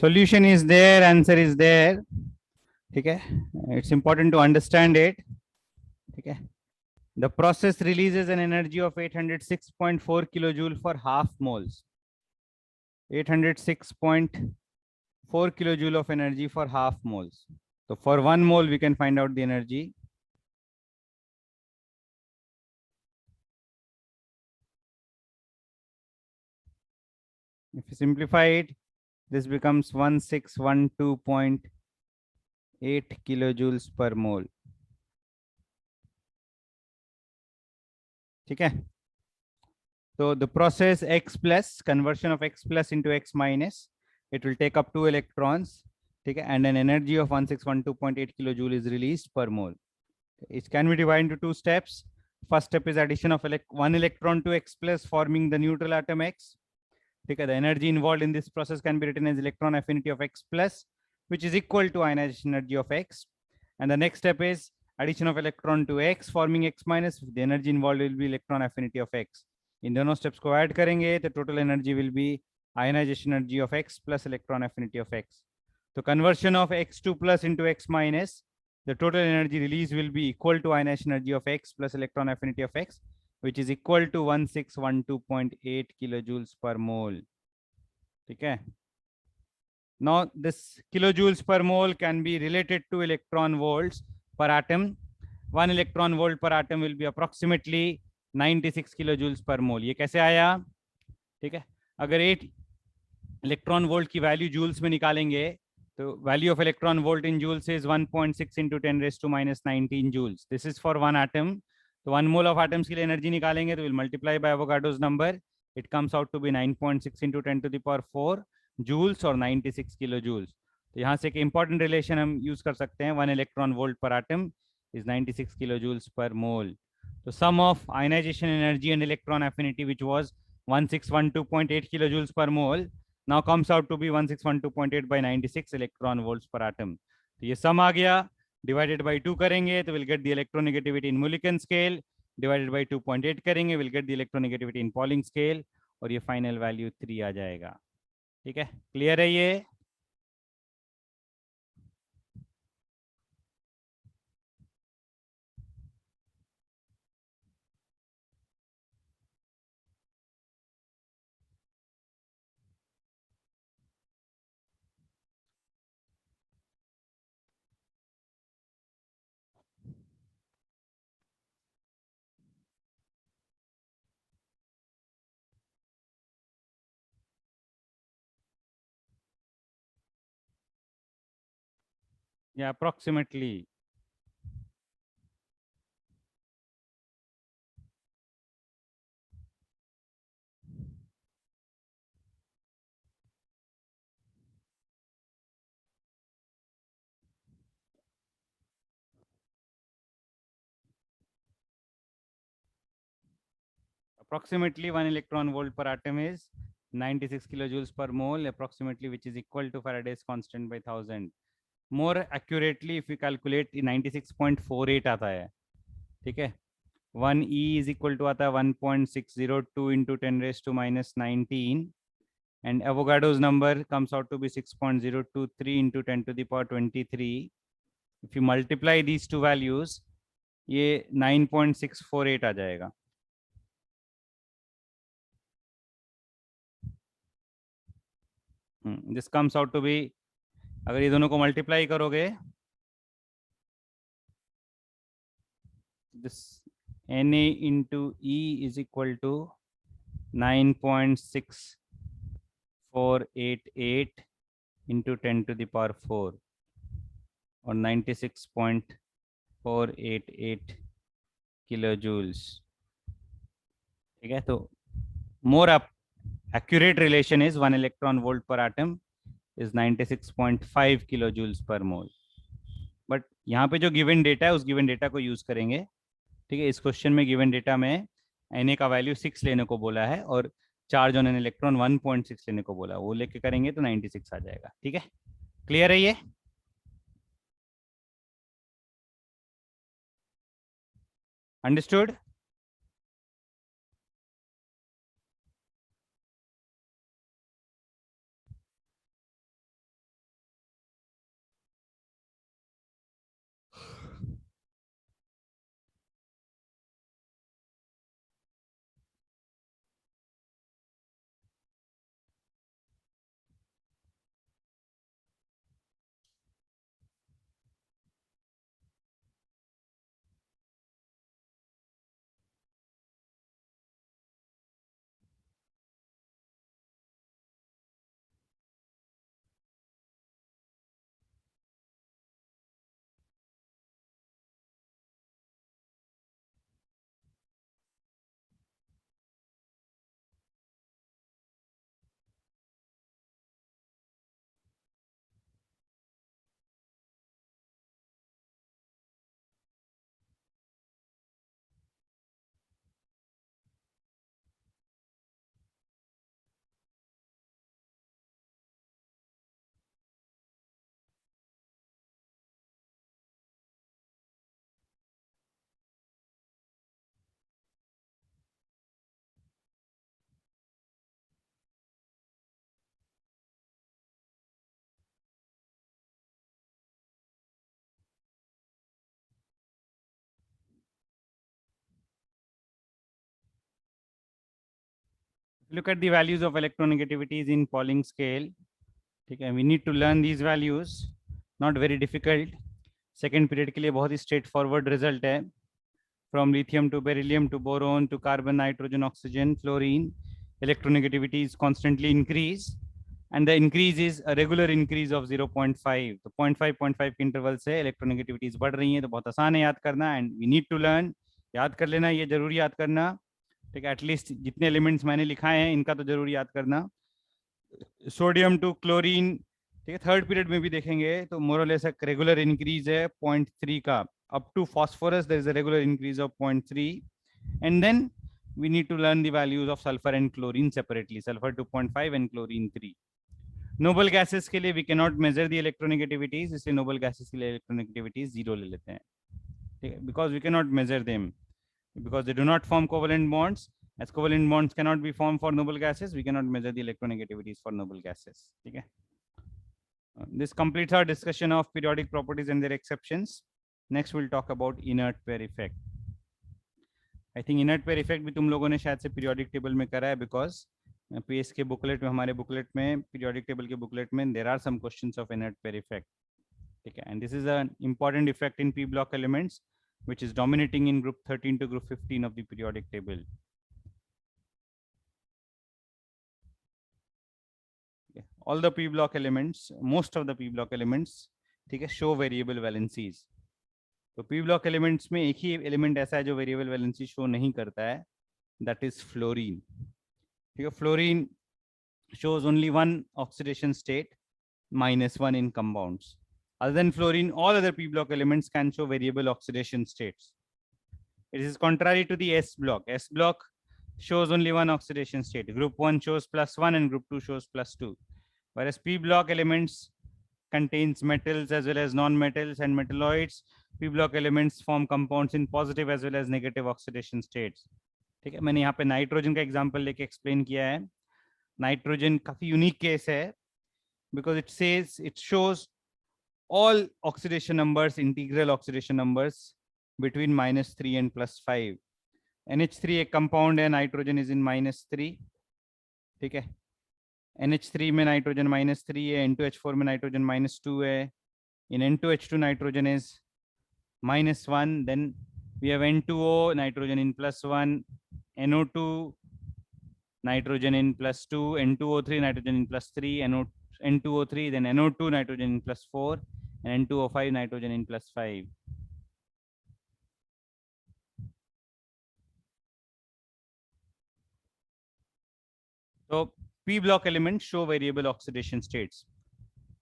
Solution is there, answer is there. Okay, it's important to understand it. Okay, the process releases an energy of 806.4 kilojoule for half moles. 806.4 kilojoule of energy for half moles. So for 1 mole, we can find out the energy. If you simplify it, this becomes 1612.8 kilojoules per mole. Okay. So the process X plus, conversion of X plus into X minus, it will take up 2 electrons. Okay, and an energy of 1612.8 kilojoule is released per mole. It can be divided into 2 steps. First step is addition of 1 electron to X plus, forming the neutral atom X. Okay, the energy involved in this process can be written as electron affinity of X plus, which is equal to ionization energy of X. And the next step is addition of electron to x forming x minus, the energy involved will be electron affinity of x. इन दोनों steps को add करेंगे तो total energy will be ionization energy of x plus electron affinity of x. So conversion of x2 plus into x minus, the total energy release will be equal to ionization energy of x plus electron affinity of x, which is equal to 1612.8 kilojoules per mole. Okay. Now this kilojoules per mole can be related to electron volts per atom. 1 electron volt per atom will be approximately 96 kilojoules per mole. ये कैसे आया? ठीक है, अगर 8 electron volt की value joules में निकालेंगे तो value of electron volt in joules is 1.6 into 10 raised to minus 19 joules. This is for one atom. तो 1 मोल ऑफ एटम्स के लिए एनर्जी निकालेंगे तो will multiply by Avogadro's number. It comes out to be 9.6 into 10 to the power 4 joules और 96 kilo joules. तो यहाँ से एक इंपॉर्टेंट रिलेशन हम यूज कर सकते हैं. 1 इलेक्ट्रॉन वोल्ट पर atom is 96 kilojoules per mole. So sum of ionization energy and electron affinity, which was 1612.8 kilojoules per mole, now comes out to be 1612.8 by 96 electron volts per atom. तो ये sum आ गया, divided by 2 करेंगे तो we'll get the electronegativity in Mulliken scale, divided by 2.8 करेंगे we'll get the electronegativity in Pauling scale, और ये final value 3 आ जाएगा. ठीक है, clear है ये? Yeah, approximately. Approximately 1 electron volt per atom is 96 kilojoules per mole approximately, which is equal to Faraday's constant by 1000. More accurately, if we calculate 96.48 आता है. ठीक है, 1e is equal to आता है 1.602 into 10 raised to minus 19, and Avogadro's number comes out to be 6.023 into 10 to the power 23. If you multiply these two values, ये 9.648 आ जाएगा. This comes out to be, अगर ये दोनों को मल्टीप्लाई करोगे, this Na into E is equal to 9.6488 into 10 to the power 4 और 96.488 kilojoules. ठीक है, तो more accurate relation is 1 electron volt per atom is 96.5 kilojoules per mole. But यहाँ पे जो गिवन डेटा है उस गिवन डेटा को यूज करेंगे. ठीक है, इस क्वेश्चन में गिवन डेटा में Na का वैल्यू 6 लेने को बोला है और चार्ज ऑन एन इलेक्ट्रॉन 1.6 लेने को बोला है. वो लेके करेंगे तो 96 आ जाएगा. ठीक है, क्लियर है ये? Understood? Look at the values of electronegativities in Pauling scale. Okay, we need to learn these values, not very difficult. Second period के लिए बहुत ही straightforward result है. From lithium to beryllium to boron to carbon, nitrogen, oxygen, fluorine, electronegativities constantly increase, and the increase is a regular increase of 0.5. तो 0.5 के interval से electronegativities बढ़ रही हैं, तो बहुत आसान है याद करना, and we need to learn. याद कर लेना, ये जरूर याद करना. ठीक है, एटलीस्ट जितने एलिमेंट्स मैंने लिखाए हैं इनका तो जरूर याद करना. सोडियम टू क्लोरीन, ठीक है, थर्ड पीरियड में भी देखेंगे, तो मोरलेस एक रेगुलर इंक्रीज है 0.3 का. Up to phosphorus there is a regular increase of 0.3, and then we need to learn the values of sulfur and chlorine separately. Sulfur 2.5 and chlorine 3. Noble gases के लिए we cannot measure the electronegativities, इसलिए noble gases के लिए electronegativities 0 ले लेते हैं. ठीक है, because we cannot measure them, because they do not form covalent bonds. As covalent bonds cannot be formed for noble gases, we cannot measure the electronegativities for noble gases. Okay. This completes our discussion of periodic properties and their exceptions. Next, we'll talk about inert pair effect. I think inert pair effect भी तुम लोगों ने शायद से periodic table में करा है, because PS के booklet में, हमारे booklet में, periodic table के booklet में, there are some questions of inert pair effect. Okay, and this is an important effect in p block elements, which is dominating in group 13 to group 15 of the periodic table. Okay. All the p block elements, most of the p block elements, ठीक है, show variable valencies. तो p block elements में एक ही element ऐसा है जो variable valency show नहीं करता है, that is fluorine. ठीक है, fluorine shows only one oxidation state, -1 in compounds. Other than fluorine, all other p block elements can show variable oxidation states. It is contrary to the s block. S block shows only one oxidation state. Group 1 shows +1 and group 2 shows +2. Whereas p block elements contains metals as well as non-metals and metalloids. p block elements form compounds in positive as well as negative oxidation states. ठीक है, मैंने यहाँ पे nitrogen का example लेके explain किया है. Nitrogen काफी यूनिक केस है, because it says, it shows all oxidation numbers, integral oxidation numbers between -3 and +5. NH3 एक कंपाउंड है, नाइट्रोजन इज इन -3. ठीक है, NH3 में नाइट्रोजन -3 है, N2H4 में नाइट्रोजन -2 है. In N2H2 nitrogen is -1. Then we have N2O, nitrogen in +1, NO2, nitrogen in +2, N2O3, nitrogen in +3, N2O3, then NO2, nitrogen in +4, and N2O5, nitrogen in +5. तो p block elements show variable oxidation states.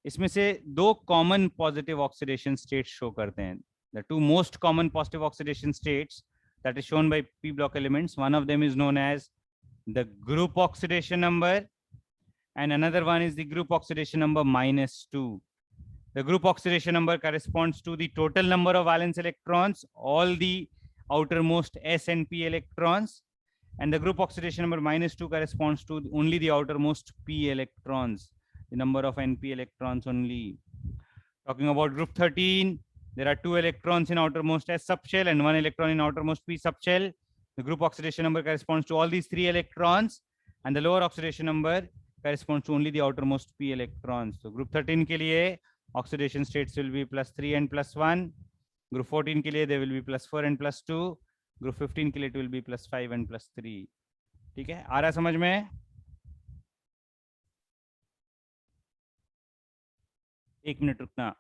इसमें से दो common positive oxidation states show करते हैं. The two most common positive oxidation states that is shown by p block elements, one of them is known as the group oxidation number, and another one is the group oxidation number -2. The group oxidation number corresponds to the total number of valence electrons, all the outermost s and p electrons, and the group oxidation number -2 corresponds to only the outermost p electrons, the number of np electrons only. Talking about group 13, there are 2 electrons in outermost s subshell and 1 electron in outermost p subshell. The group oxidation number corresponds to all these 3 electrons, and the lower oxidation number corresponds to only the outermost p electrons. So group 13 के लिए oxidation states will be +3 and +1. Group 14 के लिए they will be +4 and +2. Group 15 के लिए it will be +5 and +3. ठीक है, आ रहा समझ में? एक मिनट रुकना.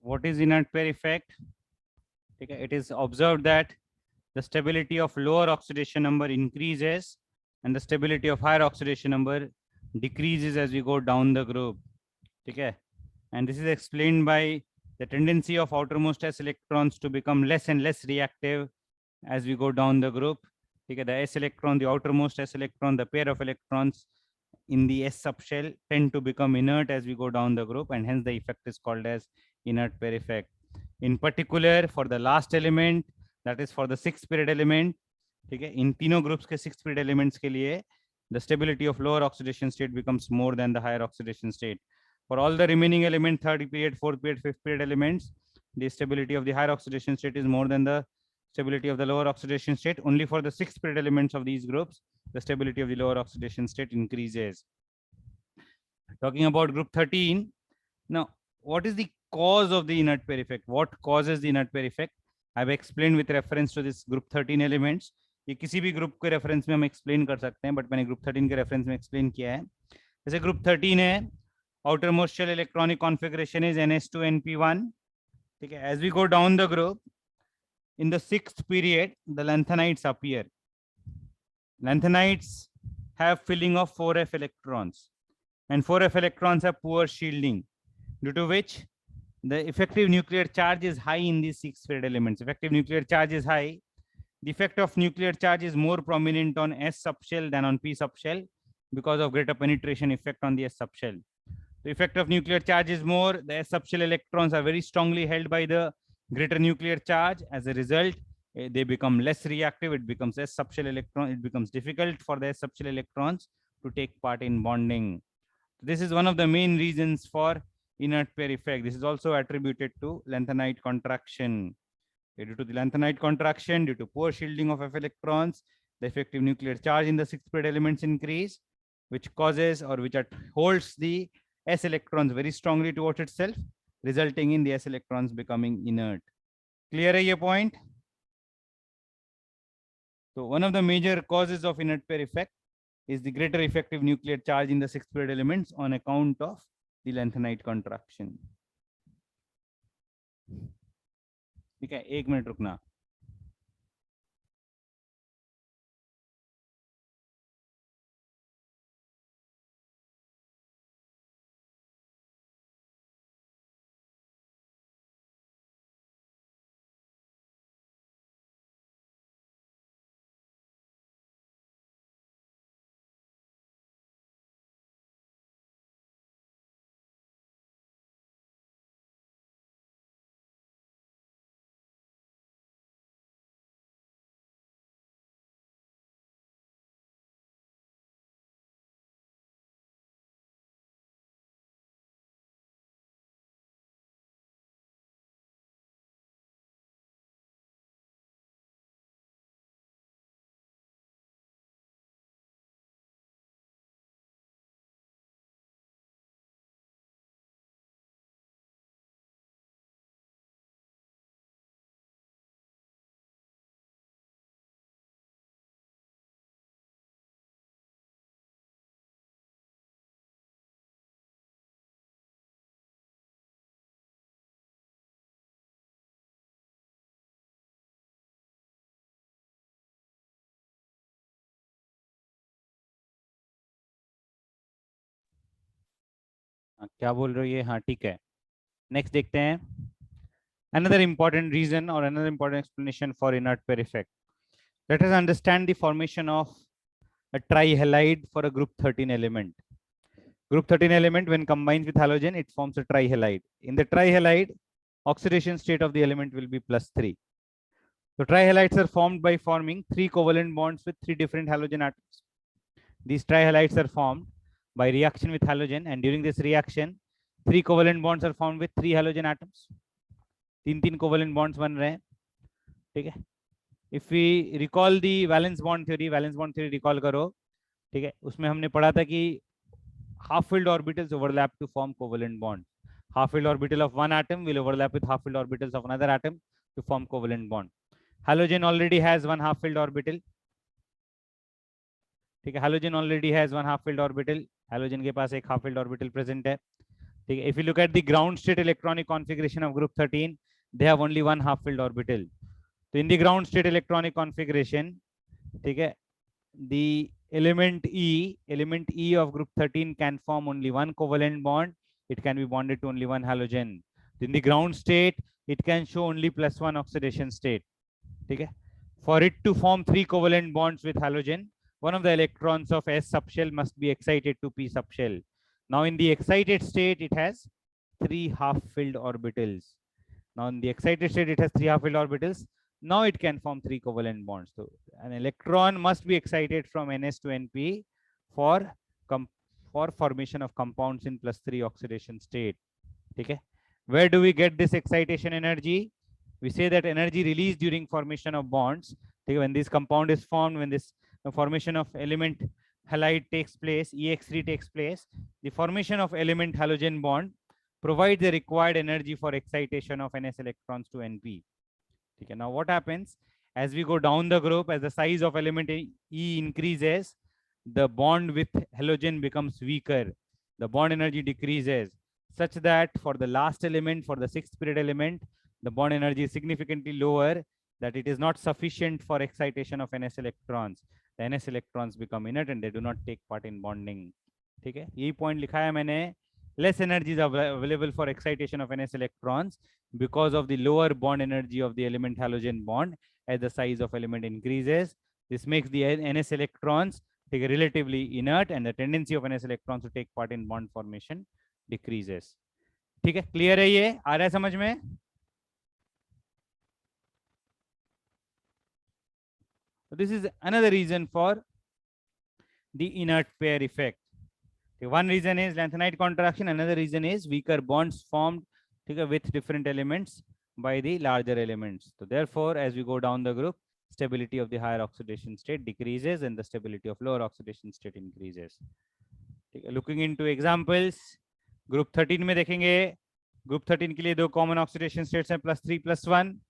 what is inert pair effect? Okay, it is observed that the stability of lower oxidation number increases and the stability of higher oxidation number decreases as we go down the group. Okay, and this is explained by the tendency of outermost s electrons to become less and less reactive as we go down the group. Okay, the s electron, the outermost s electron, the pair of electrons in the s subshell tend to become inert as we go down the group, and hence the effect is called as inert pair effect. In particular, for the last element, that is for the sixth period element, ठीक है, इन तीनों groups के six period elements के लिए the stability of lower oxidation state becomes more than the higher oxidation state. For all the remaining element, third period, fourth period, fifth period elements, the stability of the higher oxidation state is more than the stability of the lower oxidation state. Only for the sixth period elements of these groups, the stability of the lower oxidation state increases. Talking about group 13, now what is the cause of the inert pair effect? What causes the inert pair effect? I have explained with reference to this group 13 elements. ये किसी भी group के reference में हम explain कर सकते हैं, but मैंने ग्रुप 13 के रेफरेंस में एक्सप्लेन किया है. जैसे ग्रुप 13 है, outermost shell electronic configuration is ns2 np1. ठीक है, as we go down the group, in the sixth period, the lanthanides appear. Lanthanides have filling of 4f electrons, and 4f electrons have poor shielding, due to which the effective nuclear charge is high in these six period elements. Effective nuclear charge is high. The effect of nuclear charge is more prominent on S subshell than on P subshell because of greater penetration effect on the S subshell. The effect of nuclear charge is more. The S subshell electrons are very strongly held by the greater nuclear charge. As a result, they become less reactive. It becomes S subshell electron. It becomes difficult for the S subshell electrons to take part in bonding. This is one of the main reasons for inert pair effect. This is also attributed to lanthanide contraction. Due to the lanthanide contraction, due to poor shielding of F electrons, the effective nuclear charge in the sixth period elements increase, which causes or which holds the S electrons very strongly towards itself, resulting in the S electrons becoming inert. Clear है ये point? So one of the major causes of inert pair effect is the greater effective nuclear charge in the sixth period elements on account of the lanthanide contraction. ठीक है, एक minute रुकना. क्या बोल रहे हो ये? हाँ ठीक है, नेक्स्ट देखते हैं. Another important reason or another important explanation for inert pair effect. Let us understand the formation of a trihalide for a group 13 element. Group 13 element, when combined with halogen, it forms a trihalide. In the trihalide, oxidation state of the element will be +3. So trihalides are formed by forming 3 covalent bonds with 3 different halogen atoms. These trihalides are formed by reaction with halogen, and during this reaction, 3 covalent bonds are formed with 3 halogen atoms. 3 covalent bonds बन रहे हैं, ठीक है. If we recall the valence bond theory recall करो, ठीक है, उसमें हमने पढ़ा था कि half-filled orbitals overlap to form covalent bond. Half-filled orbital of one atom will overlap with half-filled orbitals of another atom to form covalent bond. Halogen already has one half-filled orbital. ठीक है, halogen already has one half-filled orbital. Halogen के पास एक half-filled orbital present है. ठीक है, if you look at the ground state electronic configuration of group 13, they have only one half filled orbital. So in the ground state electronic configuration, ठीक है, the element E of group 13 can form only one covalent bond. It can be bonded to only one halogen. In the ground state, it can show only +1 oxidation state. ठीक है, for it to form 3 covalent bonds with halogen, one of the electrons of S subshell must be excited to P subshell. Now in the excited state, it has 3 half-filled orbitals. Now in the excited state, it has 3 half-filled orbitals. Now it can form 3 covalent bonds. So an electron must be excited from Ns to Np for formation of compounds in +3 oxidation state. Okay. Where do we get this excitation energy? We say that energy released during formation of bonds. Okay, when this compound is formed, when this formation of element halide takes place, EX3 takes place, the formation of element halogen bond provides the required energy for excitation of Ns electrons to Np. Okay, now what happens as we go down the group, as the size of element E increases, the bond with halogen becomes weaker, the bond energy decreases, such that for the last element, for the 6th period element, the bond energy is significantly lower, that it is not sufficient for excitation of Ns electrons. The Ns electrons become inert and they do not take part in bonding. ठीक है, यही point लिखा है मैंने. Less energy is available for excitation of Ns electrons because of the lower bond energy of the element halogen bond as the size of element increases. This makes the Ns electrons relatively inert and the tendency of Ns electrons to take part in bond formation decreases. ठीक है, clear है, ये आ रहा है समझ में? This is another reason for the inert pair effect. One reason is lanthanide contraction, another reason is weaker bonds formed with different elements by the larger elements. So therefore, as we go down the group, stability of the higher oxidation state decreases and the stability of lower oxidation state increases. Looking into examples, group 13 में देखेंगे, group 13 के लिए दो common oxidation states हैं +3 +1.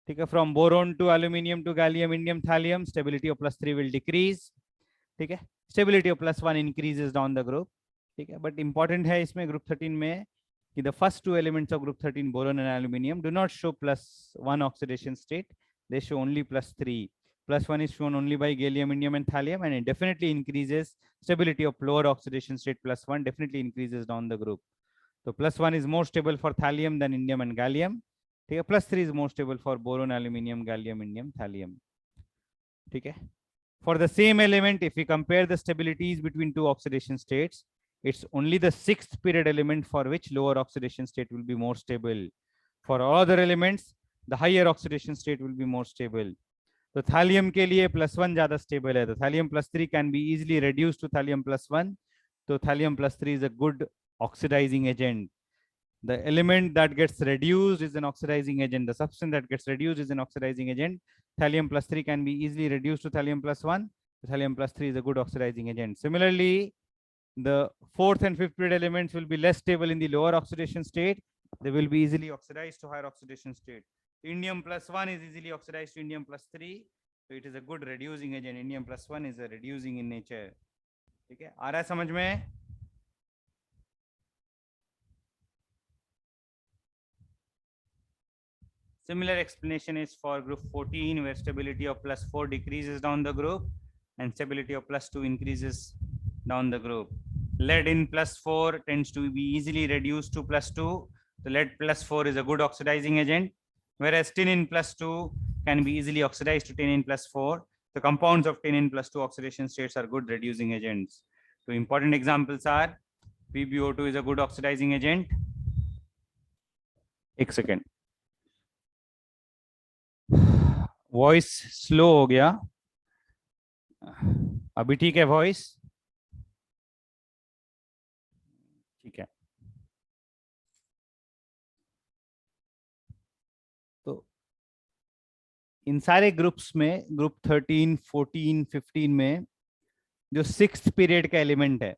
ठीक है, from boron to aluminium to gallium, indium, thallium, stability of +3 will decrease. ठीक है, stability of +1 increases down the group. ठीक है, but important है इसमें group 13 में कि the first two elements of group 13, boron and aluminium, do not show +1 oxidation state. They show only +3. +1 is shown only by gallium, indium, and thallium, and it definitely increases stability of lower oxidation state. +1 definitely increases down the group. So +1 is more stable for thallium than indium and gallium. ठीक है, +3 is more stable for boron, aluminium, gallium, indium, thallium. ठीक है. For the same element, if we compare the stabilities between two oxidation states, it's only the 6th period element for which lower oxidation state will be more stable. For all other elements, the higher oxidation state will be more stable. So thallium के लिए +1 ज़्यादा stable है. The thallium +3 can be easily reduced to thallium +1. So thallium +3 is a good oxidizing agent. The element that gets reduced is an oxidizing agent. The substance that gets reduced is an oxidizing agent. Thallium +3 can be easily reduced to thallium +1. Thallium +3 is a good oxidizing agent. Similarly, the 4th and 5th period elements will be less stable in the lower oxidation state. They will be easily oxidized to higher oxidation state. Indium +1 is easily oxidized to indium +3. So it is a good reducing agent. Indium +1 is a reducing in nature. ठीक है, आ रहा है समझ में? Similar explanation is for group 14, where stability of +4 decreases down the group and stability of +2 increases down the group. Lead in +4 tends to be easily reduced to +2. The lead +4 is a good oxidizing agent, whereas tin in +2 can be easily oxidized to tin in +4. The compounds of tin in +2 oxidation states are good reducing agents. So important examples are PbO2 is a good oxidizing agent. एक second. Voice slow हो गया, अभी ठीक है voice? ठीक है. तो इन सारे ग्रुप्स में, ग्रुप 13, 14, 15 में जो 6th पीरियड का एलिमेंट है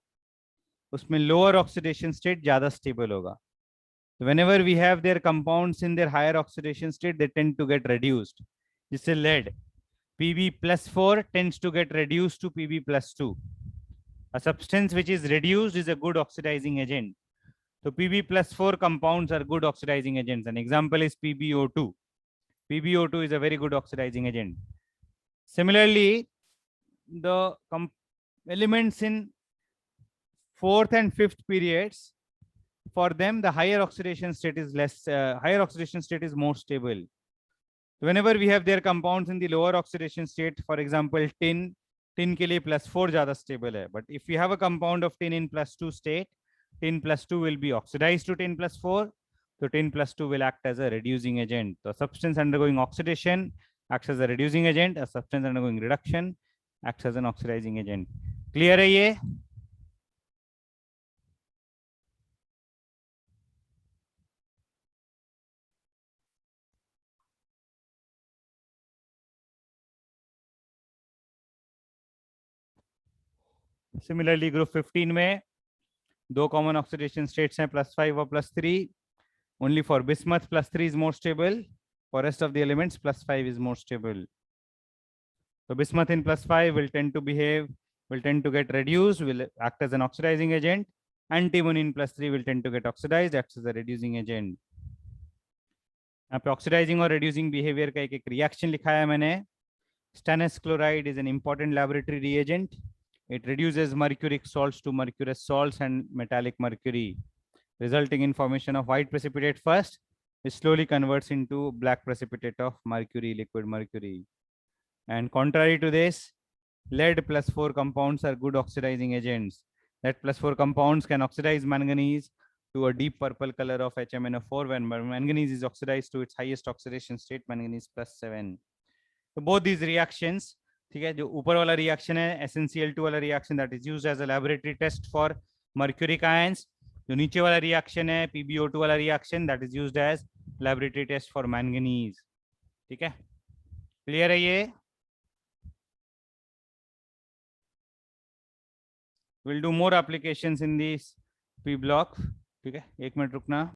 उसमें लोअर ऑक्सीडेशन स्टेट ज्यादा स्टेबल होगा. Whenever we have their compounds in their higher oxidation state, they tend to get reduced. जिससे lead Pb +4 tends to get reduced to Pb +2. A substance which is reduced is a good oxidizing agent. So Pb+4 compounds are good oxidizing agents. An example is PbO2. PbO2 is a very good oxidizing agent. Similarly, the elements in fourth and fifth periods, for them the higher oxidation state is higher oxidation state is more stable. Whenever we have their compounds in the lower oxidation state, for example tin के लिए +4 ज़्यादा stable है, but if we have a compound of tin in +2 state, tin +2 will be oxidized to tin +4, so tin +2 will act as a reducing agent. The substance undergoing oxidation acts as a reducing agent, a substance undergoing reduction acts as an oxidizing agent. Clear है ये? Similarly, group 15 में दो common oxidation states हैं +5 और +3. Only for bismuth +3 is more stable. For rest of the elements +5 is more stable. So bismuth in +5 will tend to get reduced, will act as an oxidizing agent. Antimony in +3 will tend to get oxidized, acts as a reducing agent. यहाँ पे oxidizing और reducing behavior का एक reaction लिखा है मैंने. Stannous chloride is an important laboratory reagent. It reduces mercuric salts to mercurous salts and metallic mercury, resulting in formation of white precipitate first. It slowly converts into black precipitate of mercury, liquid mercury. And contrary to this, lead +4 compounds are good oxidizing agents. Lead +4 compounds can oxidize manganese to a deep purple color of HMnO4 when manganese is oxidized to its highest oxidation state, manganese +7. So both these reactions, ठीक है, जो ऊपर वाला reaction है SnCl2 वाला reaction, that is used as a laboratory test for mercuric ions. जो नीचे वाला रिएक्शन है PbO2 वाला reaction, that is used as laboratory test for manganese. ठीक है, क्लियर है ये? We'll do more applications in this P block. ठीक है, एक मिनट रुकना.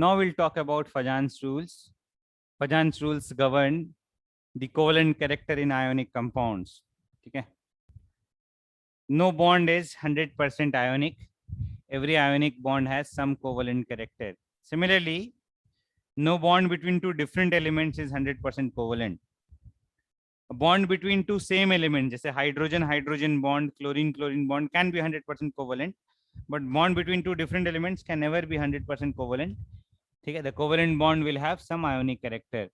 Now we'll talk about Fajan's rules. Fajan's rules govern the covalent character in ionic compounds. Okay. No bond is 100% ionic. Every ionic bond has some covalent character. Similarly, no bond between two different elements is 100% covalent. A bond between two same elements, जैसे hydrogen-hydrogen bond, chlorine-chlorine bond can be 100% covalent, but bond between two different elements can never be 100% covalent. Okay, the covalent bond will have some ionic character.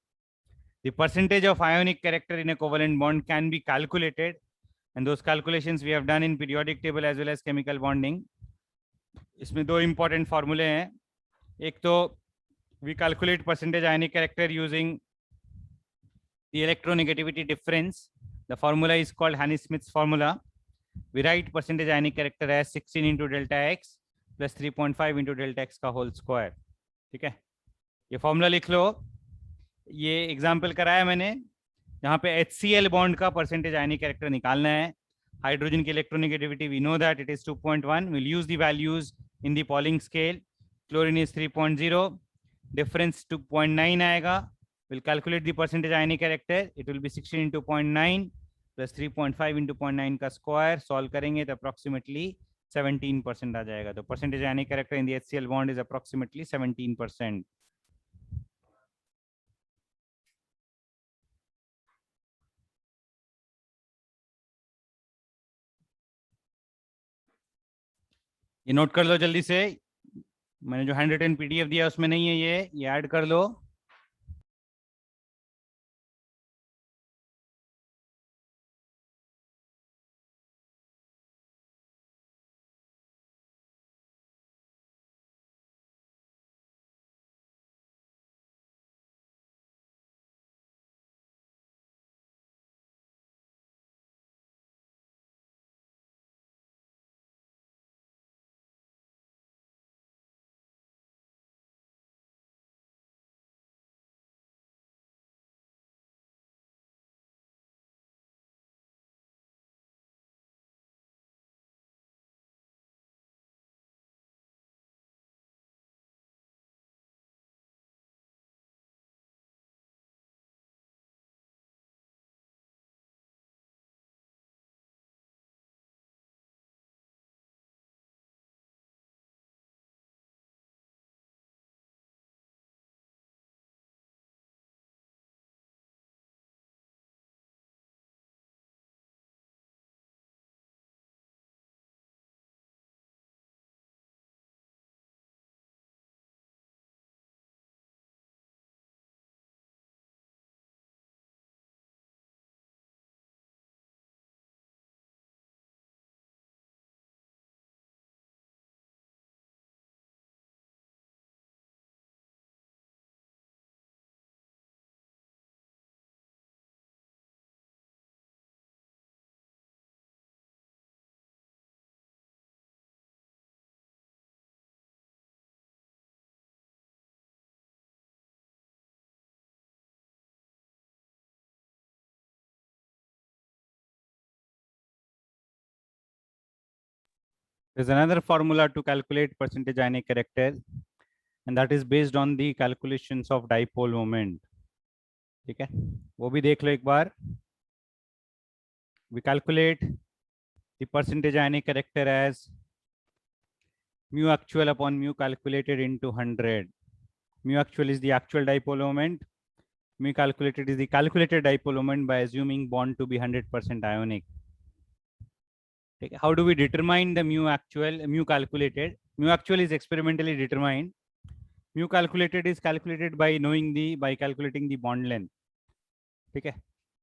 The percentage of ionic character in a covalent bond can be calculated, and those calculations we have done in periodic table as well as chemical bonding. इसमें दो important formulae हैं. एक तो we calculate percentage ionic character using the electronegativity difference. The formula is called Hanny-Smith's formula. We write percentage ionic character as 16 into delta x plus 3.5 into delta x का whole square. ठीक है, ये formula लिख लो. ये example कराया मैंने जहाँ पे HCl बॉन्ड का परसेंटेज आयनिक कैरेक्टर निकालना है. हाइड्रोजन की electronegativity we know that it is 2.1. Will use the values in the Pauling scale. chlorine is 3.0, difference to 0.9 आएगा. We'll calculate the percentage ionic character. It will be 16 into 0.9 plus 3.5 into 0.9 का square. Solve करेंगे तो approximately 17% आ जाएगा. तो percentage ionic character in the HCl bond is approximately 17%. ये note कर लो जल्दी से. मैंने जो 110 PDF दिया उसमें नहीं है, ये ऐड कर लो. There's another formula to calculate percentage ionic character, and that is based on the calculations of dipole moment. ठीक है, वो भी देख लो एक बार. We calculate the percentage ionic character as mu actual upon mu calculated into 100. Mu actual is the actual dipole moment. Mu calculated is the calculated dipole moment by assuming bond to be 100% ionic. Okay. How do we determine the mu actual, mu calculated? Mu actual is experimentally determined. Mu calculated is calculated by calculating the bond length. ठीक है,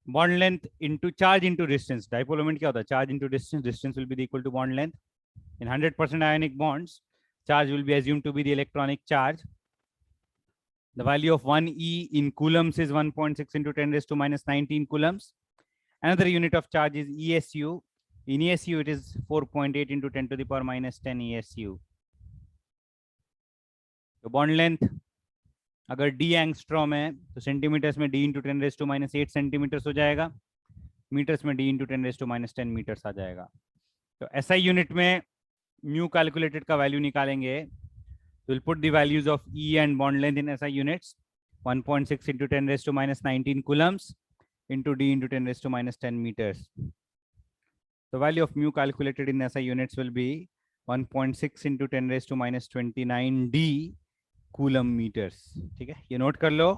bond length into charge into distance. Dipole moment क्या होता है? Charge into distance. Distance will be equal to bond length. In 100% ionic bonds, charge will be assumed to be the electronic charge. The value of 1e in coulombs is 1.6 into 10 raised to minus 19 coulombs. Another unit of charge is ESU. In ESU, it is 4.8 into 10 to the power minus 10 ESU. तो bond length अगर d angstrom है तो centimetres में d into 10 raise to minus 8 centimetres हो जाएगा. Metres में d into 10 raise to minus 10 metres आ जाएगा. तो SI यूनिट में म्यू कैलकुलेटेड का वैल्यू निकालेंगे. We'll put the values of E and bond length in SI units. 1.6 into 10 raised to minus 19 coulombs into d into 10 raised to minus 10 meters. The value of mu calculated in SI units will be 1.6 into 10 raised to minus 29 d coulomb meters. ठीक है, ये note कर लो.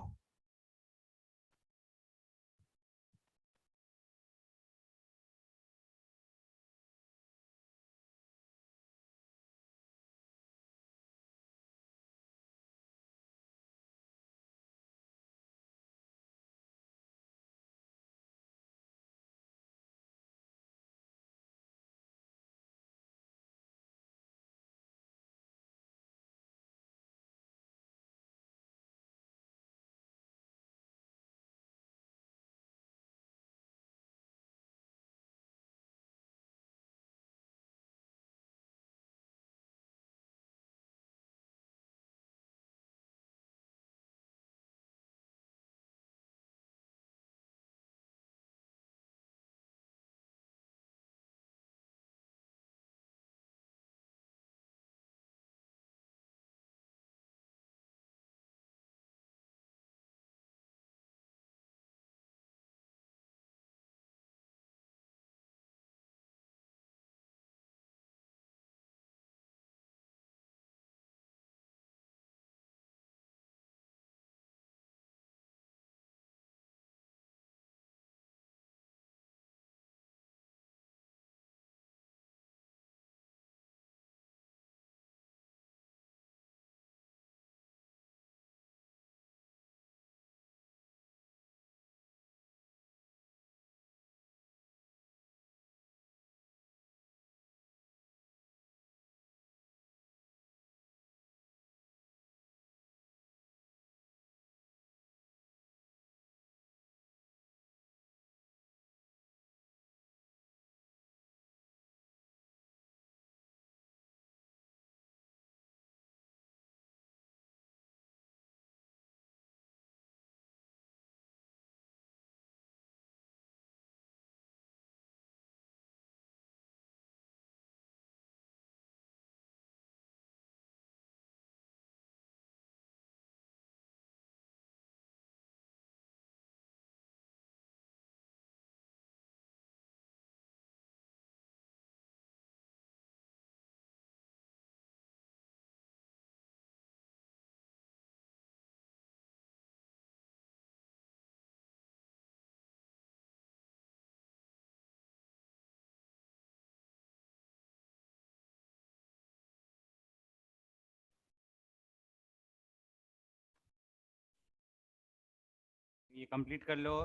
ये complete कर लो.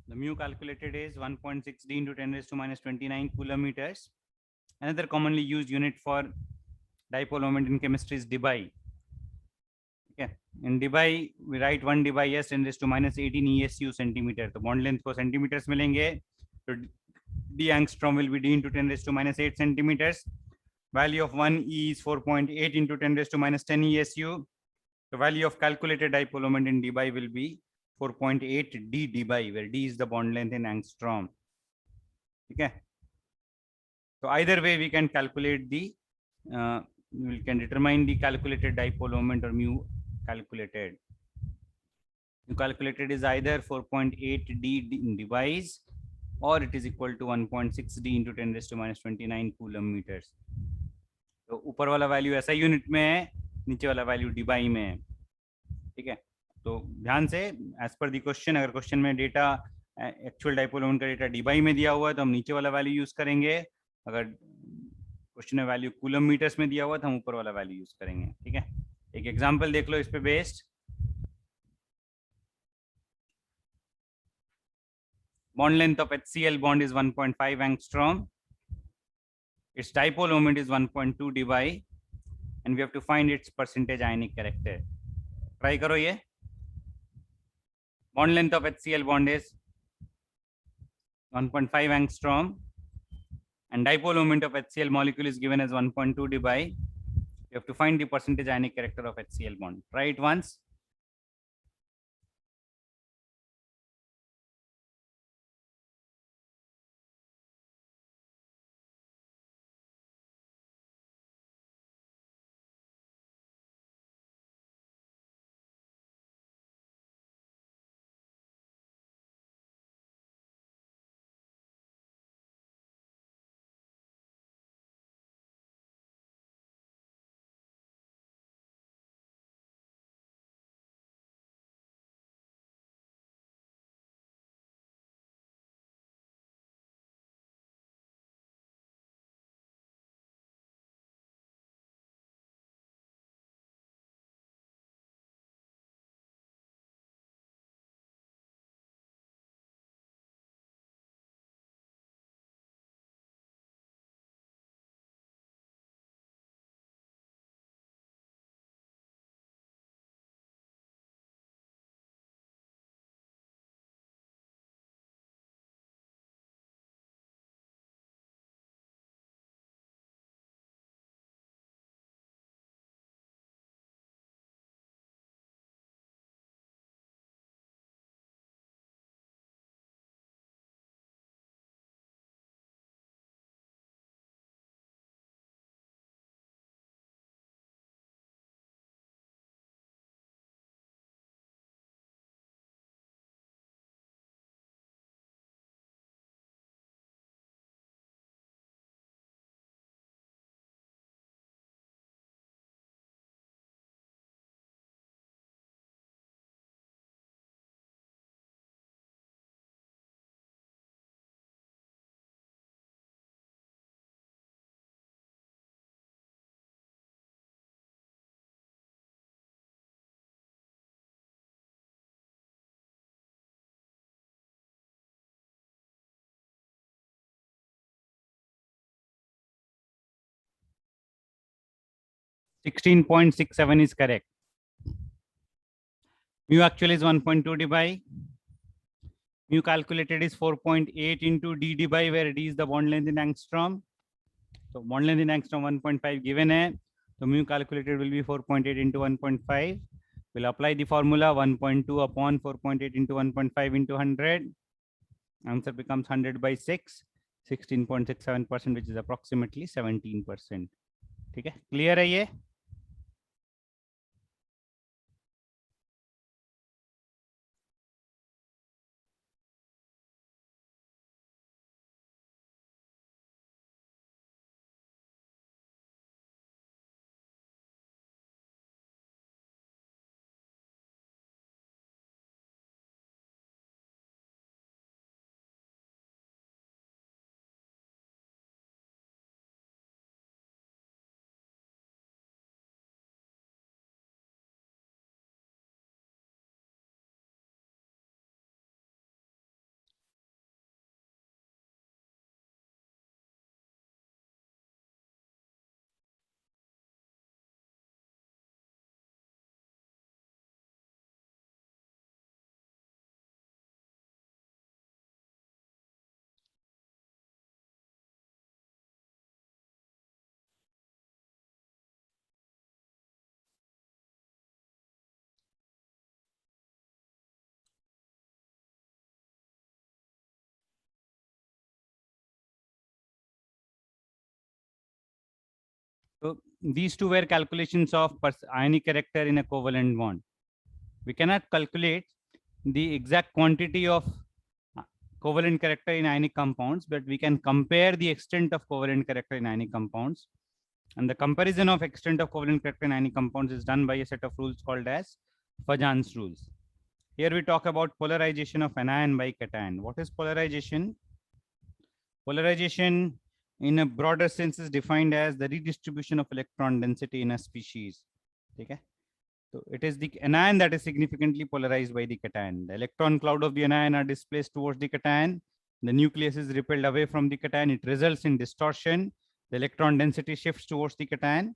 The mu calculated is 1.6 d into 10 raised to minus 29 coulomb meters. Another commonly used unit for dipole moment in chemistry is debye. Okay, in debye we write 1 debye s 10 raised to minus 18 esu centimeter. तो bond length को centimeters मिलेंगे, तो d angstrom will be d into 10 raised to minus 8 centimeters. Value of 1 e is 4.8 into 10 raised to minus 10 esu. The value of calculated dipole moment in debye will be 4.8 d debye, where d is the bond length in angstrom. Okay, so either way we can calculate the we can determine the calculated dipole moment or mu calculated. Mu calculated is either 4.8 d in device or it is equal to 1.6 d into 10 raised to minus 29 coulomb meters. तो ऊपर वाला value ऐसा unit में है, नीचे वाला value Debye में है. ठीक है, तो ध्यान से एज पर दी क्वेश्चन, अगर क्वेश्चन में डेटा एक्चुअल डाइपोल मोमेंट का डेटा डिबाई में दिया हुआ है तो हम नीचे वाला वैल्यू यूज करेंगे. अगर क्वेश्चन में वैल्यू कूलम मीटर्स में दिया हुआ तो हम ऊपर वाला वैल्यू यूज करेंगे. ठीक है, एक एग्जांपल देख लो इस पे based. Bond length of HCl bond is 1.5 angstrom. Its dipole moment is 1.2 debye, and we have to find its percentage ionic character. Try करो ये. Bond length of HCl bond is 1.5 angstrom, and dipole moment of HCl molecule is given as 1.2 debye. You have to find the percentage ionic character of HCl bond. Try it once. (16.67) is correct. Mu actual is 1.2 debye. Mu calculated is 4.8 into d debye, where d is the bond length in angstrom. So bond length in angstrom 1.5 given है, so mu calculated will be 4.8 into 1.5. We'll apply the formula 1.2 upon 4.8 into 1.5 into 100. Answer becomes 100 by 6, 16.67%, which is approximately 17%. ठीक है, clear है ये? So these two were calculations of ionic character in a covalent bond. We cannot calculate the exact quantity of covalent character in ionic compounds, but we can compare the extent of covalent character in ionic compounds. And the comparison of extent of covalent character in ionic compounds is done by a set of rules called as Fajans rules. Here we talk about polarization of anion by cation. What is polarization? Polarization in a broader sense is defined as the redistribution of electron density in a species. Okay? So it is the anion that is significantly polarized by the cation. The electron cloud of the anion are displaced towards the cation. The nucleus is repelled away from the cation. It results in distortion. The electron density shifts towards the cation.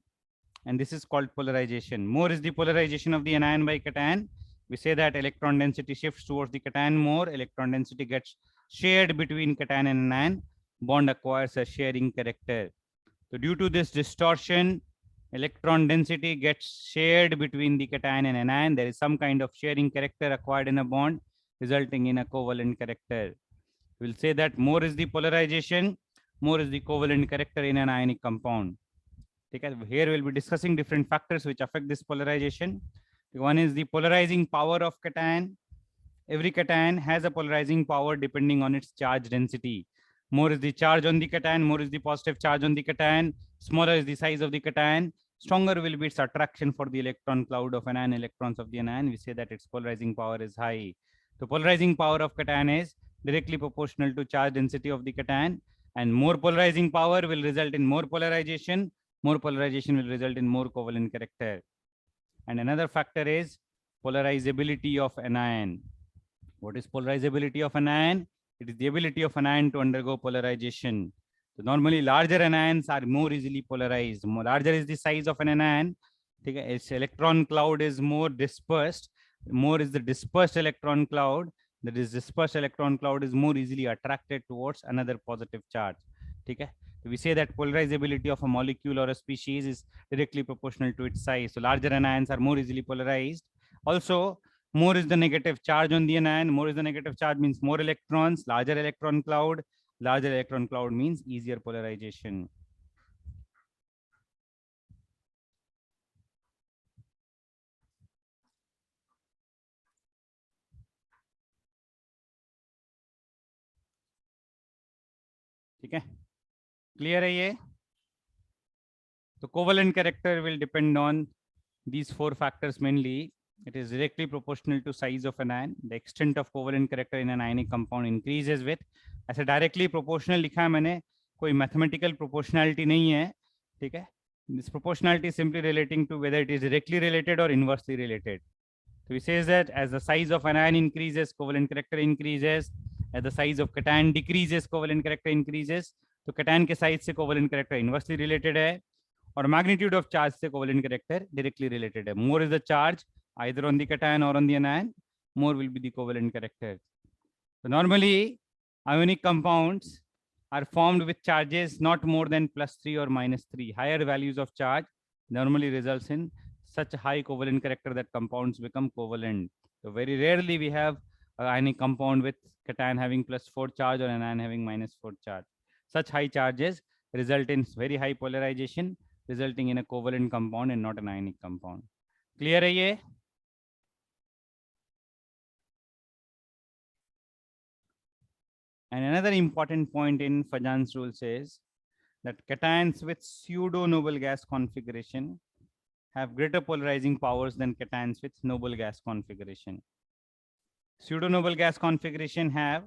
And this is called polarization. More is the polarization of the anion by cation. We say that electron density shifts towards the cation more. Electron density gets shared between cation and anion. Bond acquires a sharing character. So due to this distortion, electron density gets shared between the cation and anion. There is some kind of sharing character acquired in a bond, resulting in a covalent character. We'll say that more is the polarization, more is the covalent character in an ionic compound. Okay. Here we'll be discussing different factors which affect this polarization. One is the polarizing power of cation. Every cation has a polarizing power depending on its charge density. More is the charge on the cation, more is the positive charge on the cation, smaller is the size of the cation, stronger will be its attraction for the electron cloud of anion electrons of the anion. We say that its polarizing power is high. The polarizing power of cation is directly proportional to charge density of the cation, and more polarizing power will result in more polarization. More polarization will result in more covalent character. And another factor is polarizability of anion. What is polarizability of an ion? It is the ability of an ion to undergo polarization. So normally larger anions are more easily polarized. More larger is the size of an anion. Its electron cloud is more dispersed. More is the dispersed electron cloud. That is dispersed electron cloud is more easily attracted towards another positive charge. Okay? We say that polarizability of a molecule or a species is directly proportional to its size. So larger anions are more easily polarized. Also, more is the negative charge on the anion. More is the negative charge means more electrons, larger electron cloud. Larger electron cloud means easier polarization. Okay, clear है ये? So covalent character will depend on these four factors mainly. It is directly proportional to size of an ion. The extent of covalent character in an ionic compound increases with. ऐसे directly proportional लिखा है मैंने, कोई mathematical proportionality नहीं है, ठीक है? This proportionality is simply relating to whether it is directly related or inversely related. So we say that as the size of an ion increases, covalent character increases. As the size of cation decreases, covalent character increases. तो cation के size से covalent character inversely related है, और magnitude of charge से covalent character directly related है. More is the charge either on the cation or on the anion, more will be the covalent character. So normally ionic compounds are formed with charges not more than +3 or -3. Higher values of charge normally results in such a high covalent character that compounds become covalent. So very rarely we have an ionic compound with cation having +4 charge or an anion having -4 charge. Such high charges result in very high polarization, resulting in a covalent compound and not an ionic compound. Clear है ये? And another important point in Fajans rule says that cations with pseudo noble gas configuration have greater polarizing powers than cations with noble gas configuration. Pseudo noble gas configuration have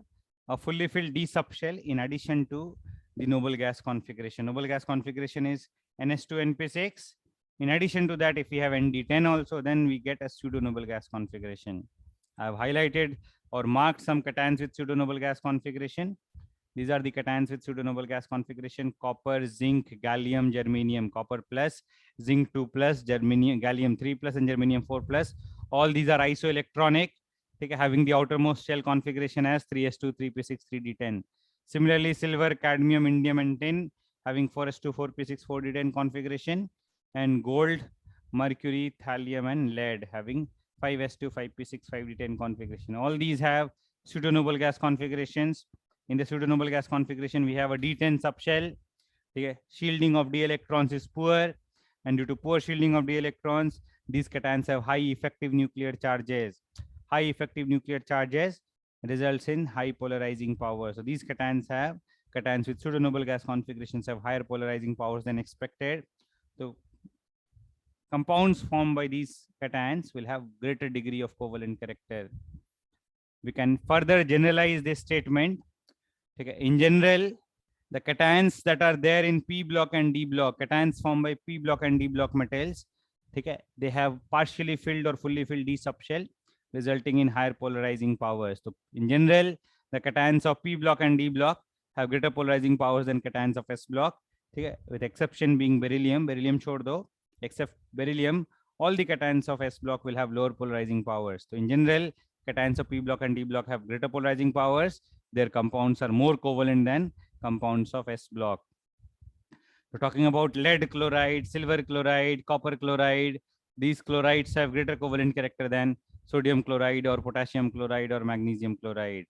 a fully filled d subshell in addition to the noble gas configuration. Noble gas configuration is NS2NP6. In addition to that, if we have ND10 also, then we get a pseudo noble gas configuration. I have highlighted or marked some cations with pseudo noble gas configuration. These are the cations with pseudo noble gas configuration: copper, zinc, gallium, germanium. Copper plus, zinc 2 plus, germanium, gallium 3 plus, and germanium 4 plus. All these are isoelectronic, having the outermost shell configuration as 3s2, 3p6, 3d10. Similarly, silver, cadmium, indium, and tin having 4s2, 4p6, 4d10 configuration, and gold, mercury, thallium, and lead having 5s2, 5p6, 5d10 configuration. All these have pseudo noble gas configurations. In the pseudo noble gas configuration, we have a d10 subshell. Shielding of d electrons is poor. and due to poor shielding of d electrons, these cations have high effective nuclear charges. High effective nuclear charges results in high polarizing power. So these cations with pseudo-noble gas configurations have higher polarizing powers than expected. So compounds formed by these cations will have greater degree of covalent character. We can further generalize this statement. Okay. In general, the cations that are there in p block and d block, cations formed by p block and d block metals, okay, they have partially filled or fully filled d subshell, resulting in higher polarizing powers. So in general, the cations of p block and d block have greater polarizing powers than cations of s block, okay, with exception being beryllium. Beryllium showed though, except beryllium, all the cations of s block will have lower polarizing powers. So in general, cations of p block and d block have greater polarizing powers. Their compounds are more covalent than compounds of s block. We're talking about lead chloride, silver chloride, copper chloride. These chlorides have greater covalent character than sodium chloride or potassium chloride or magnesium chloride.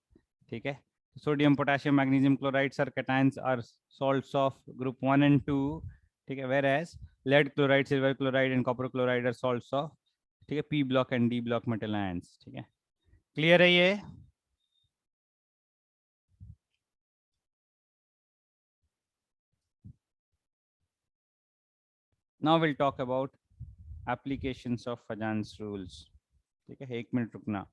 Okay. Sodium, potassium, magnesium chlorides are cations, are salts of group 1 and 2. Okay. Whereas lead chloride, silver chloride, and copper chloride are salts of p block and d block metal ions. Okay. Clear है ये? Now we'll talk about applications of Fajans rules. ठीक है, 1 minute रुकना.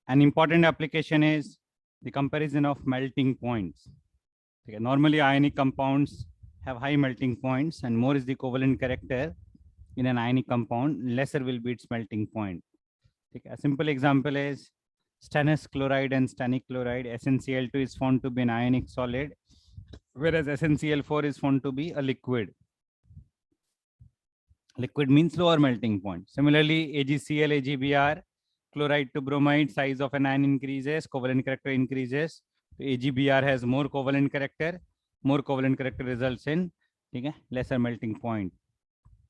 An important application is the comparison of melting points. Okay. Normally, ionic compounds have high melting points, and more is the covalent character in an ionic compound, lesser will be its melting point. Okay. A simple example is stannous chloride and stannic chloride. SnCl2 is found to be an ionic solid, whereas SnCl4 is found to be a liquid. Liquid means lower melting point. Similarly, AgCl, AgBr, chloride to bromide, size of an ion increases, covalent character increases. So AgBr has more covalent character. More covalent character results in lesser melting point.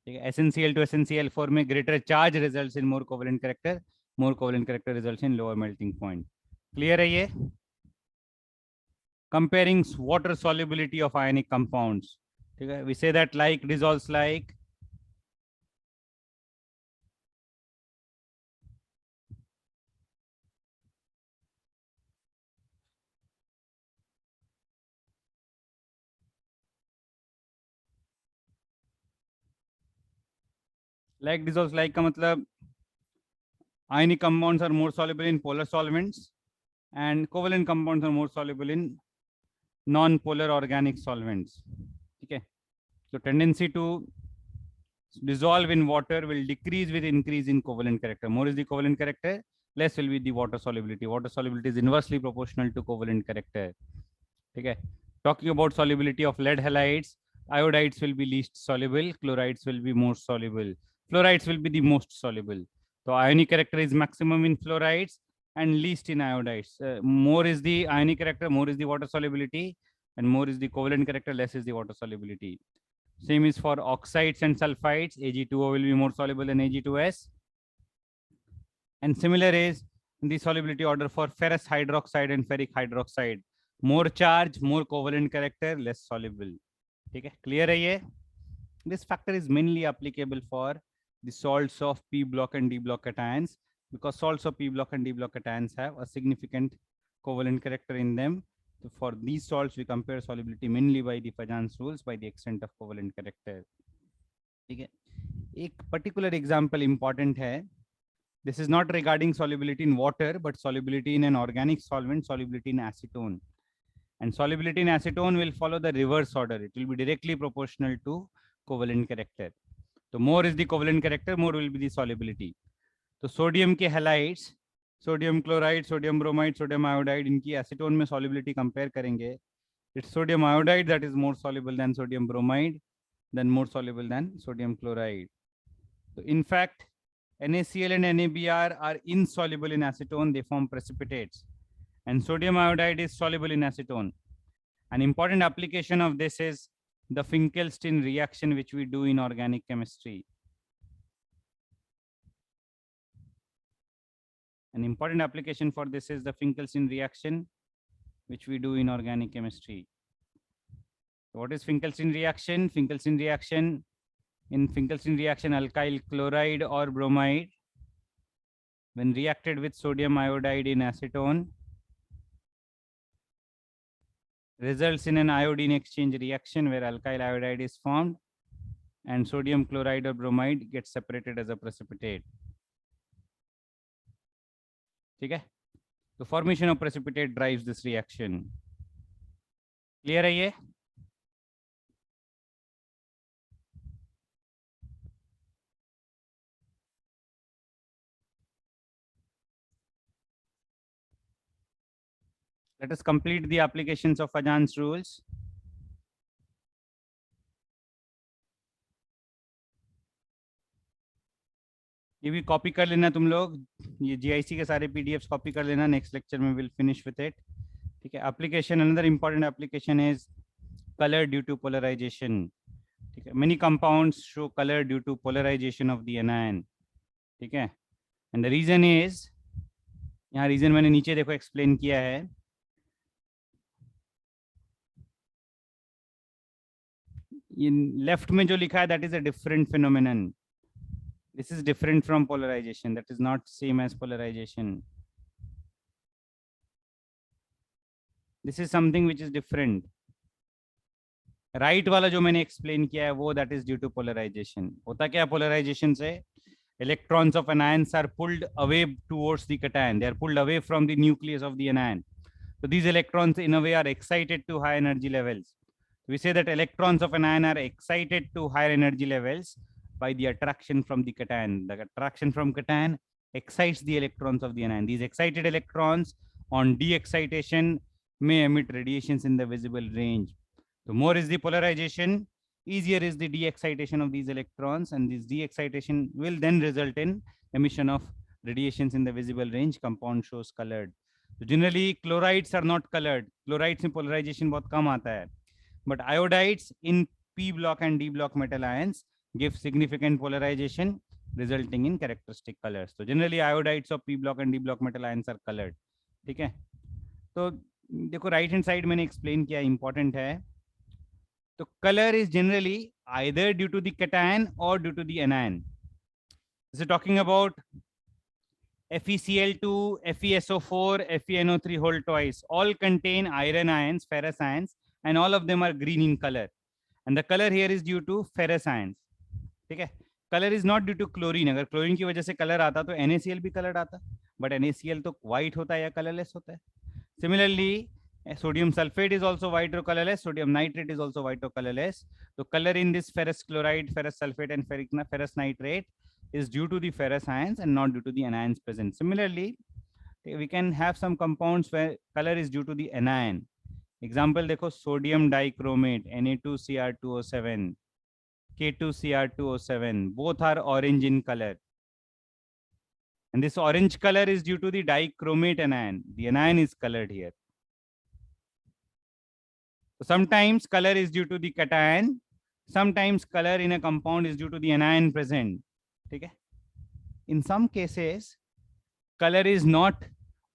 SnCl to SnCl4 में greater charge results in more covalent character. More covalent character results in lower melting point. Clear है ये? Comparing water solubility of ionic compounds. We say that like dissolves like. Like dissolves like का मतलब ionic compounds are more soluble in polar solvents and covalent compounds are more soluble in non-polar organic solvents. Okay. So tendency to dissolve in water will decrease with increase in covalent character. More is the covalent character, less will be the water solubility. Water solubility is inversely proportional to covalent character. Okay. Talking about solubility of lead halides, iodides will be least soluble, chlorides will be more soluble, fluorides will be the most soluble. So ionic character is maximum in fluorides and least in iodides. More is the ionic character, more is the water solubility, and more is the covalent character, less is the water solubility. Same is for oxides and sulfides. Ag2O will be more soluble than Ag2S. And similar is the solubility order for ferrous hydroxide and ferric hydroxide. More charge, more covalent character, less soluble. Okay, clear है ये? This factor is mainly applicable for the salts of P block and D block cations, because salts of P block and D block cations have a significant covalent character in them. So for these salts, we compare solubility mainly by the Fajans rules by the extent of covalent character. Okay. एक particular example important है. This is not regarding solubility in water, but solubility in an organic solvent, solubility in acetone. And solubility in acetone will follow the reverse order. It will be directly proportional to covalent character. So more is the covalent character, more will be the solubility. So sodium के halides, sodium chloride, sodium bromide, sodium iodide, इनकी acetone में solubility compare करेंगे. It's sodium iodide that is more soluble than sodium bromide, then more soluble than sodium chloride. So in fact, NaCl and NaBr are insoluble in acetone, they form precipitates. And sodium iodide is soluble in acetone. An important application of this is the Finkelstein reaction, which we do in organic chemistry. An important application for this is the Finkelstein reaction, which we do in organic chemistry. What is Finkelstein reaction? Finkelstein reaction, in Finkelstein reaction, alkyl chloride or bromide, when reacted with sodium iodide in acetone, results in an iodine exchange reaction where alkyl iodide is formed and sodium chloride or bromide gets separated as a precipitate. Okay? The formation of precipitate drives this reaction. Clear है ये? Let us complete the applications of Fajans rules. ये भी copy कर लेना तुम लोग, ये GIC के सारे PDFs कॉपी कर लेना. नेक्स्ट लेक्चर में विल फिनिश विथ इट. ठीक है. Application, another important application is colour due to polarisation. ठीक है. Many compounds show colour due to polarisation of the anion. ठीक है. एंड द रीजन इज, यहाँ रीजन मैंने नीचे देखो एक्सप्लेन किया है. ये लेफ्ट में जो लिखा है that is a different phenomenon. This is different from polarization. That is not same as polarization. This is something which is different. Right वाला जो मैंने explain किया है वो that is due to polarization. होता क्या polarization से? Electrons of anions are pulled away towards the cation. They are pulled away from the nucleus of the anion. So these electrons in a way are excited to high energy levels. We say that electrons of an ion are excited to higher energy levels by the attraction from the cation. The attraction from cation excites the electrons of the anion. These excited electrons on de-excitation may emit radiations in the visible range. The more is the polarization, easier is the de-excitation of these electrons, and this de-excitation will then result in emission of radiations in the visible range. Compound shows colored. So generally chlorides are not colored. Chlorides in polarization बहुत कम आता है, but iodides in p block and d block metal ions give significant polarization, resulting in characteristic colors. So generally iodides of p block and d block metal ions are colored. ठीक है, तो देखो right hand side मैंने explain किया, important है. तो colour is generally either due to the cation or due to the anion. This is talking about FeCl2, FeSO4, FeNO3 whole twice. All contain iron ions, ferrous ions, and all of them are green in color. And the color here is due to ferrous ions. ठीक है, colour is not due to chlorine. अगर chlorine की वजह से colour आता तो NaCl भी colour आता, बट NaCl तो व्हाइट होता है या कलरलेस होता है. Similarly sodium sulfate is also white or colorless, sodium nitrate is also white or colorless. So color in this ferrous chloride, ferrous sulfate and ferrous nitrate is due to the ferrous ions and not due to the anions present. Similarly, we can have some compounds where color is due to the anion. Example देखो, sodium dichromate, Na2Cr2O7, K2Cr2O7, both are orange in color. And this orange color is due to the dichromate anion. The anion is colored here. So sometimes color is due to the cation, sometimes color in a compound is due to the anion present. Okay? In some cases, color is not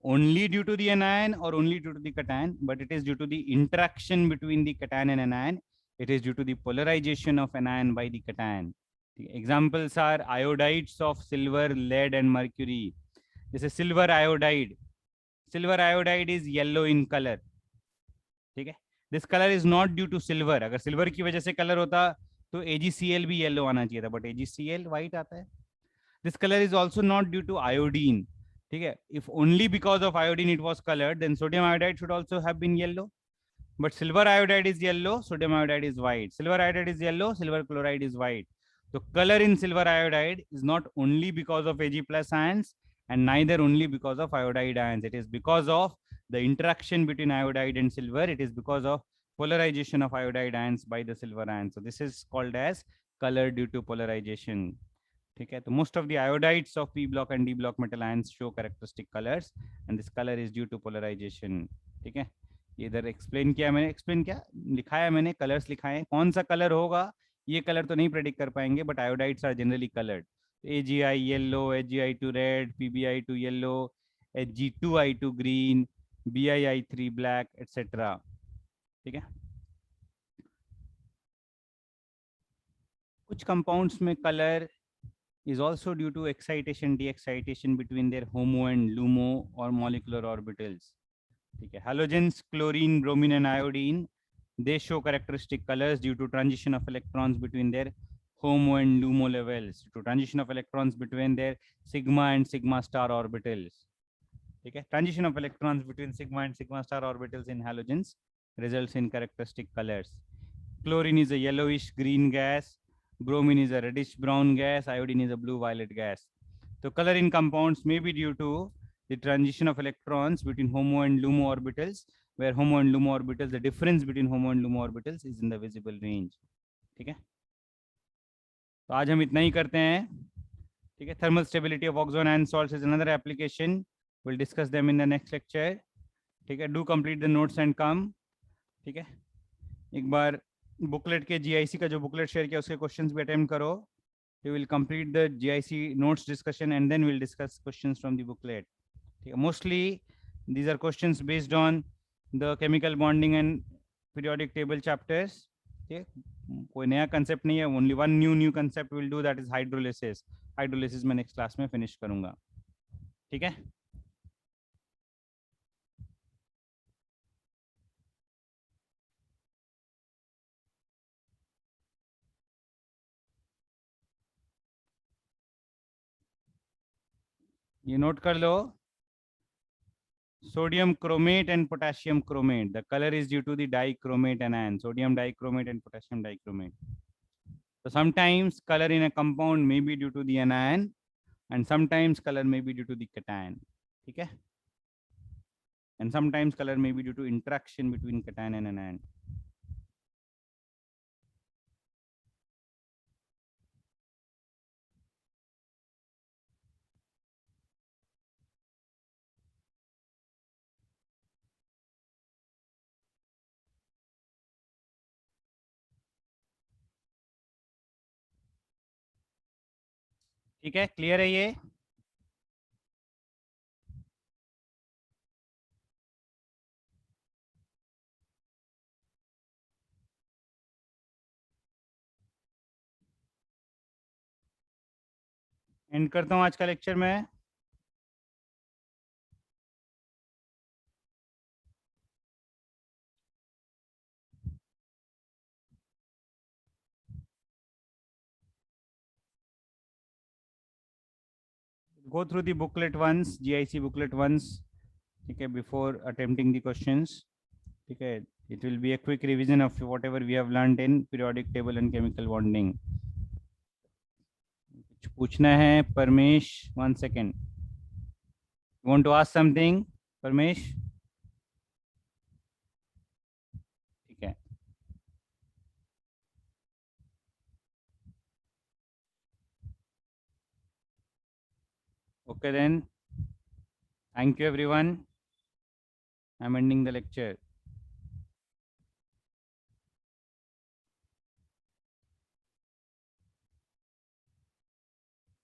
only due to the anion or only due to the cation, but it is due to the interaction between the cation and anion. It is due to the polarization of anion by the cation. The examples are iodides of silver, lead and mercury. This is silver iodide. Silver iodide is yellow in color. Okay? This color is not due to silver. अगर silver की वजह से colour होता तो AgCl भी yellow आना चाहिए था, but AgCl white आता है. This color is also not due to iodine. ठीक है, if only because of iodine it was colored, then sodium iodide should also have been yellow. But silver iodide is yellow, sodium iodide is white. Silver iodide is yellow, silver chloride is white. So color in silver iodide is not only because of Ag plus ions and neither only because of iodide ions. It is because of the interaction between iodide and silver. It is because of polarization of iodide ions by the silver ions. So this is called as color due to polarization. ठीक है, तो most of the iodides of p block and d block metal ions show characteristic colors and this color is due to polarization. ठीक है, ये इधर explain किया मैंने, explain क्या लिखा है मैंने, कलर्स लिखा है. कौन सा कलर होगा ये कलर तो नहीं प्रेडिक्ट कर पाएंगे, but iodides are generally coloured. AgI yellow, AgI2 red, PbI2 yellow, Ag2I2 green, BiI3 black etcetera. ठीक है, कुछ कंपाउंड्स में colour is also due to excitation, de-excitation between their HOMO and LUMO or molecular orbitals. Okay. Halogens, chlorine, bromine and iodine, they show characteristic colors due to transition of electrons between their HOMO and LUMO levels, due to transition of electrons between their sigma and sigma star orbitals. Okay. Transition of electrons between sigma and sigma star orbitals in halogens results in characteristic colors. Chlorine is a yellowish green gas, bromine is a reddish brown gas, iodine is a blue violet gas. So color in compounds may be due to the transition of electrons between HOMO and LUMO orbitals, where HOMO and LUMO orbitals, the difference between HOMO and LUMO orbitals is in the visible range. ठीक है, तो आज हम इतना ही करते हैं. ठीक है, thermal stability of oxo-anion salts is another application. We'll discuss them in the next lecture. ठीक है, do complete the notes and come. ठीक है, एक बार बुकलेट के GIC का जो बुकलेट शेयर किया उसके क्वेश्चंस भी अटेम्प्ट करो. We will complete the GIC notes discussion and then we'll discuss questions from the booklet. Mostly these are questions based on the chemical bonding and periodic table chapters. कोई नया concept नहीं है, only one new concept we'll do, that is hydrolysis. Hydrolysis मैं next class में finish करूँगा. ठीक है, ये नोट कर लो. Sodium chromate and potassium chromate, the color is due to the dichromate anion, sodium dichromate and potassium dichromate. So sometimes color in a compound may be due to the anion, and sometimes color may be due to the cation. ठीक है? And sometimes color may be due to interaction between cation and anion. ठीक है, clear है ये? And करता हूँ आज का लेक्चर में. Go through the booklet once, GIC booklet once. Okay, before attempting the questions. Okay, it will be a quick revision of whatever we have learned in periodic table and chemical bonding. कुछ पूछना है Paramesh? 1 second. You want to ask something, Paramesh? ठीक है. Okay then. Thank you everyone. I'm ending the lecture.